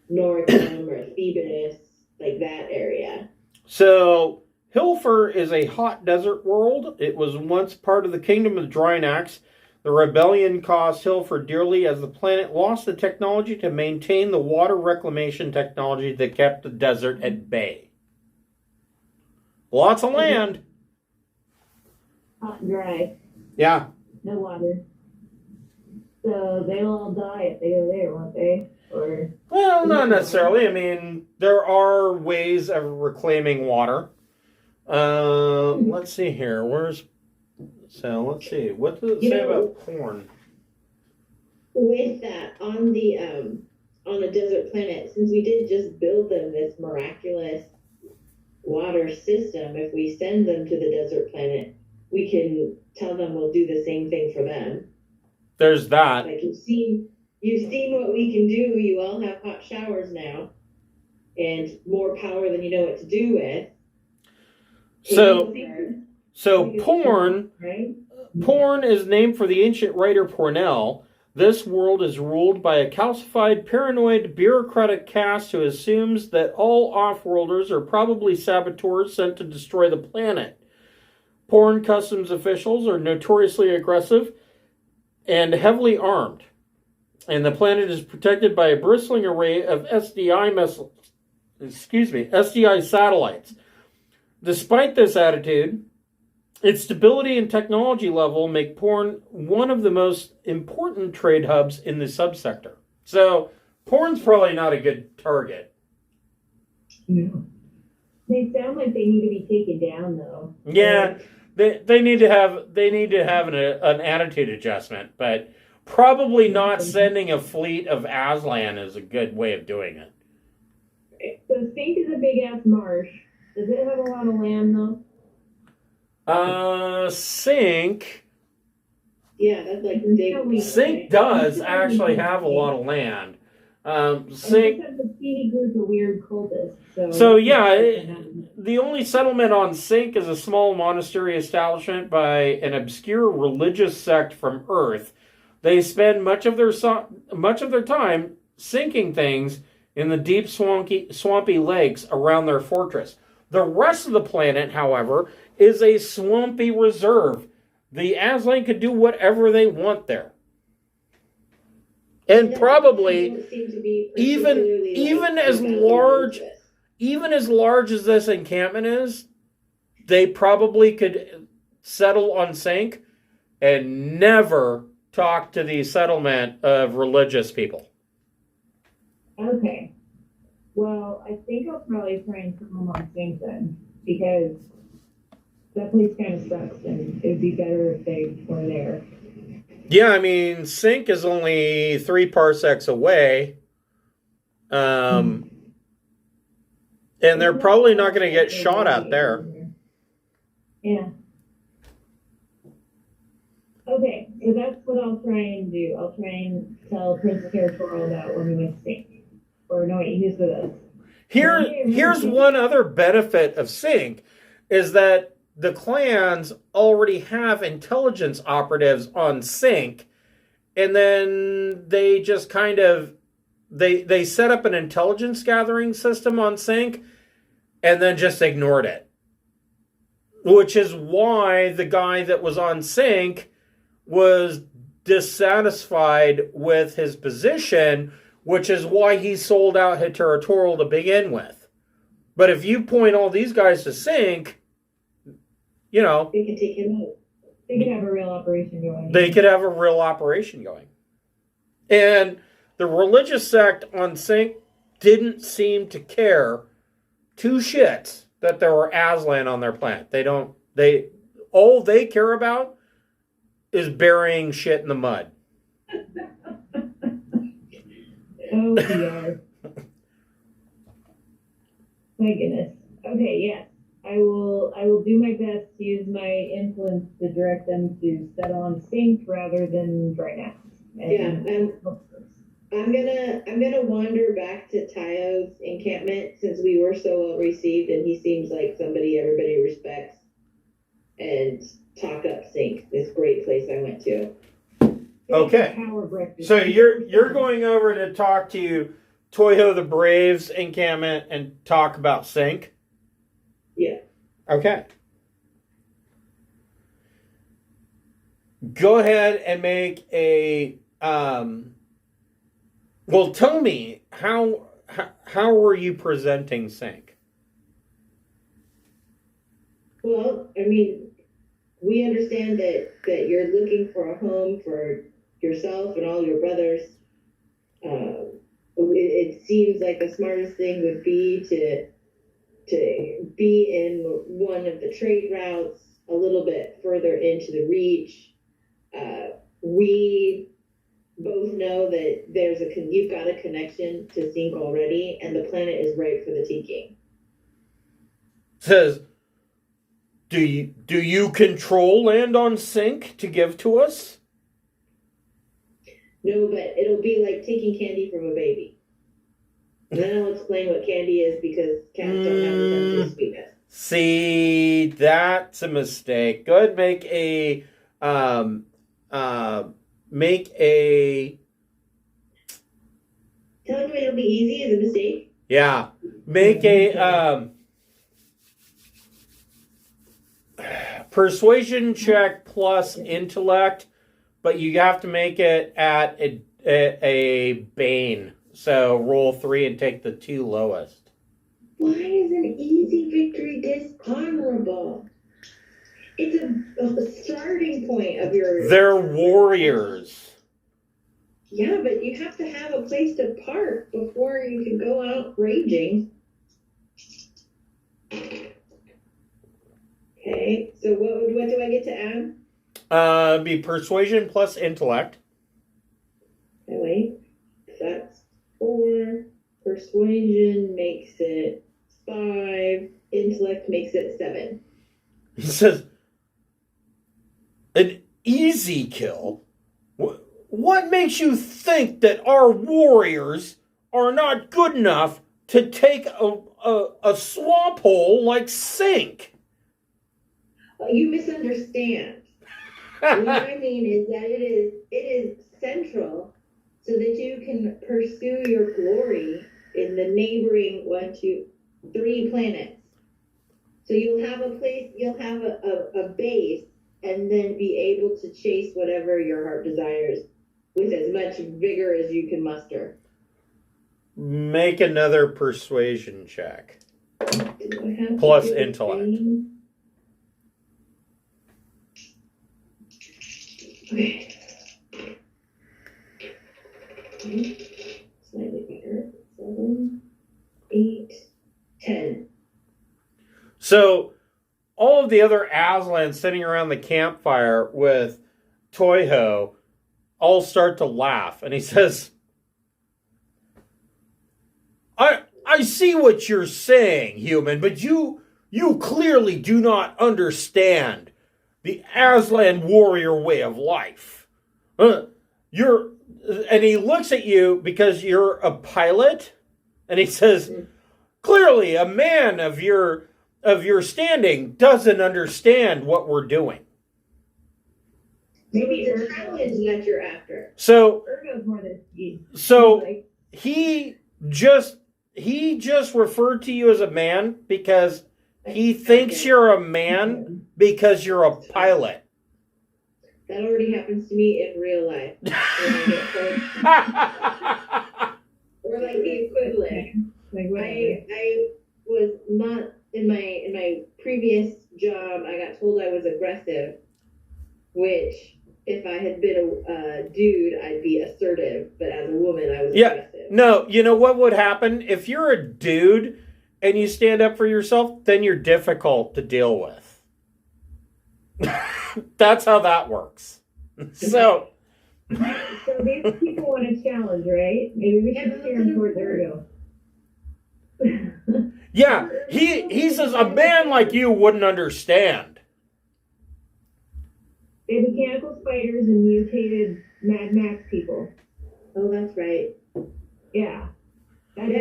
Northam or Phoebus, like that area. So Hilfer is a hot desert world. It was once part of the kingdom of Drinax. The rebellion cost Hilfer dearly as the planet lost the technology to maintain the water reclamation technology that kept the desert at bay. Lots of land. Hot and dry. Yeah. No water. So they'll all die if they go there, won't they? Or Well, not necessarily. I mean, there are ways of reclaiming water. Let's see here. Let's see. What does it say about porn? With that, on the desert planet, since we did just build them this miraculous water system, if we send them to the desert planet, we can tell them we'll do the same thing for them. There's that. Like, you've seen what we can do. You all have hot showers now and more power than you know what to do with. So porn, right? porn is named for the ancient writer Pornell. This world is ruled by a calcified, paranoid, bureaucratic caste who assumes that all off-worlders are probably saboteurs sent to destroy the planet. Porn customs officials are notoriously aggressive and heavily armed, and the planet is protected by a bristling array of SDI satellites. Despite this attitude, its stability and technology level make porn one of the most important trade hubs in the subsector. So, porn's probably not a good target. Yeah. They sound like they need to be taken down, though. Yeah, they need to have an attitude adjustment, but probably not sending a fleet of Aslan is a good way of doing it. So Stink is a big ass marsh. Does it have a lot of land though? Sink. Yeah, that's like big. Sink does actually have a lot of land. Sink. It's a teeny group of weird cultists. So yeah, the only settlement on Sync is a small monastery establishment by an obscure religious sect from Earth. They spend much of their time sinking things in the deep swampy lakes around their fortress. The rest of the planet, however, is a swampy reserve. The Aslan could do whatever they want there. And probably even as large as this encampment is, they probably could settle on Sync and never talk to the settlement of religious people. Okay. Well, I think I'll probably try and come home on Sync then, because that place kind of sucks, and it would be better if they were there. Yeah, I mean, Sync is only 3 parsecs away. And they're probably not going to get shot at there. Yeah. Okay, so that's what I'll try and do. I'll try and tell Prince Kteiroa about when we went to Sync. Or no, he's with us. Here's one other benefit of Sync, is that the clans already have intelligence operatives on Sync, and then they just kind of they set up an intelligence gathering system on Sync and then just ignored it. Which is why the guy that was on Sync was dissatisfied with his position, which is why he sold out Kteiroa to begin with. But if you point all these guys to Sync, you know, they can take him out. They could have a real operation going. They could have a real operation going. And the religious sect on Sync didn't seem to care 2 shits that there were Aslan on their planet. All they care about is burying shit in the mud. Oh dear. My goodness. Okay, yes. I will do my best to use my influence to direct them to settle on Sync rather than Drinax. I'm gonna wander back to Tayo's encampment, since we were so well received and he seems like somebody everybody respects, and talk up Sync, this great place I went to. Okay. So you're going over to talk to Toyo the Brave's encampment and talk about Sync? Yeah. Okay. Go ahead and make a well, tell me how were you presenting Sync? Well, I mean, we understand that you're looking for a home for yourself and all your brothers. It seems like the smartest thing would be to be in one of the trade routes a little bit further into the Reach. We both know that you've got a connection to Sync already, and the planet is ripe for the taking. Says, do you control land on Sync to give to us? No, but it'll be like taking candy from a baby. And then I'll explain what candy is, because cats don't have the sense of sweetness. See, that's a mistake. Go ahead and make a Telling you it'll be easy is a mistake? Yeah. Make a persuasion check plus intellect, but you have to make it at a Bane. So roll 3 and take the 2 lowest. Why is an easy victory dishonorable? It's a starting point of your... They're warriors. Yeah, but you have to have a place to park before you can go out raging. Okay, so what do I get to add? Be persuasion plus intellect. Okay, wait. That's 4. Persuasion makes it 5. Intellect makes it 7. He says, an easy kill? What makes you think that our warriors are not good enough to take a swamp hole like sink. You misunderstand. What I mean is that it is central so that you can pursue your glory in the neighboring 1, 2, 3 planets. So you'll have a place, you'll have a base, and then be able to chase whatever your heart desires with as much vigor as you can muster. Make another persuasion check. Do I have Plus to do the intellect. same? Okay. Slightly better. 7, 8, 10. So all of the other Aslan sitting around the campfire with Toiho all start to laugh. And he says, I see what you're saying, human, but you clearly do not understand the Aslan warrior way of life. And he looks at you because you're a pilot, and he says, clearly a man of your standing doesn't understand what we're doing. Maybe it's a challenge that you're after. So Ergo's more than speed. So Like, he just referred to you as a man because he thinks Okay. you're a man because you're a pilot. That already happens to me in real life. When I get told- or like the equivalent. like whatever. I was not in my previous job. I got told I was aggressive, which if I had been a dude, I'd be assertive. But as a woman, I was aggressive. No, you know what would happen? If you're a dude and you stand up for yourself, then you're difficult to deal with. That's how that works. So So these people want a challenge, right? Maybe we should steer them towards Ergo. yeah, he says a man like you wouldn't understand. They're mechanical spiders and mutated Mad Max people. Oh, that's right. Yeah. That's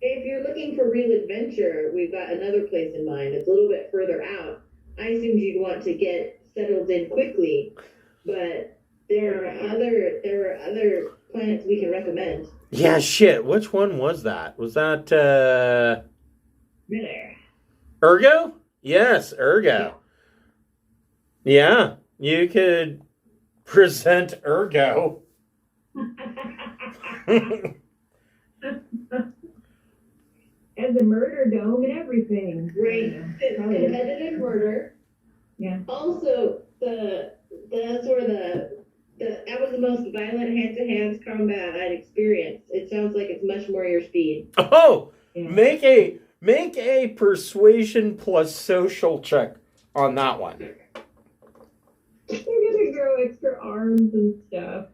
If you're looking for real adventure, we've got another place in mind. It's a little bit further out. I assumed you'd want to get settled in quickly, but there are other planets we can recommend. Yeah, shit. Which one was that? Was that there. Ergo? Yes, Ergo. Yeah, you could present Ergo. As a murder dome and everything. Right. Yeah, probably. Competitive murder. Yeah. Also, that was the most violent hand-to-hand combat I'd experienced. It sounds like it's much more your speed. Oh, Yeah. make a persuasion plus social check on that one. They're gonna grow extra arms and stuff.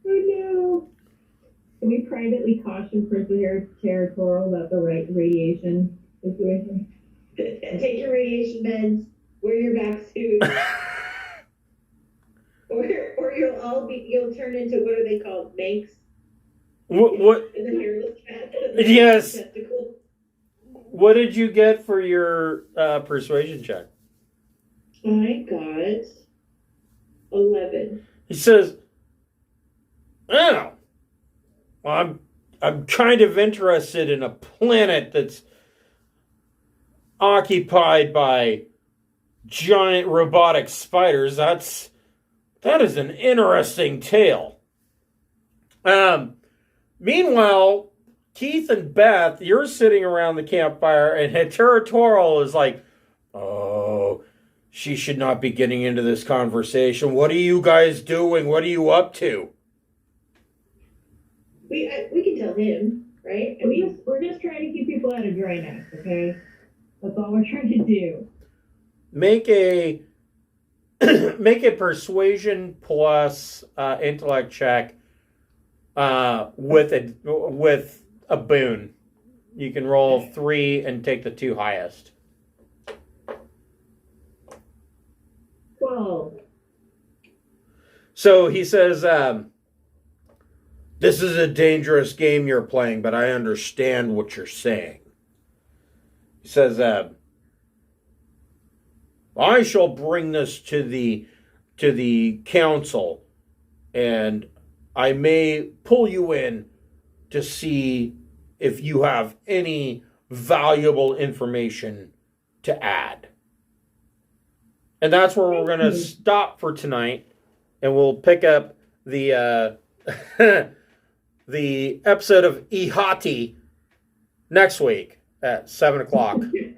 Oh no. Can we privately caution Princess Territorial about the And radiation situation? take your radiation meds, wear your back suit, or you'll turn into, what are they called, Manx? What? The hairless cat. Yes. Testicle. What did you get for your persuasion check? I got 11. He says, "Oh, well, I'm kind of interested in a planet that's occupied by giant robotic spiders. That is an interesting tale." Meanwhile, Keith and Beth, you're sitting around the campfire, and Territorial is like, "Oh, she should not be getting into this conversation. What are you guys doing? What are you up to?" We can tell him, right? I mean, We're just trying to keep people out of Drinax, okay? That's all we're trying to do. Make a persuasion plus intellect check with a boon. You can roll 3 and take the 2 highest. 12. So he says, This is a dangerous game you're playing, but I understand what you're saying. He says, I shall bring this to the council, and I may pull you in to see if you have any valuable information to add. And that's where we're going to stop for tonight, and we'll pick up the the episode of iHatei next week at 7 o'clock. Good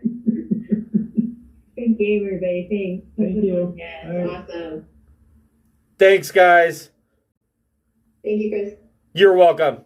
game, everybody. Thanks. Thank you. Yes, All right. awesome. Thanks, guys. Thank you, Chris. You're welcome.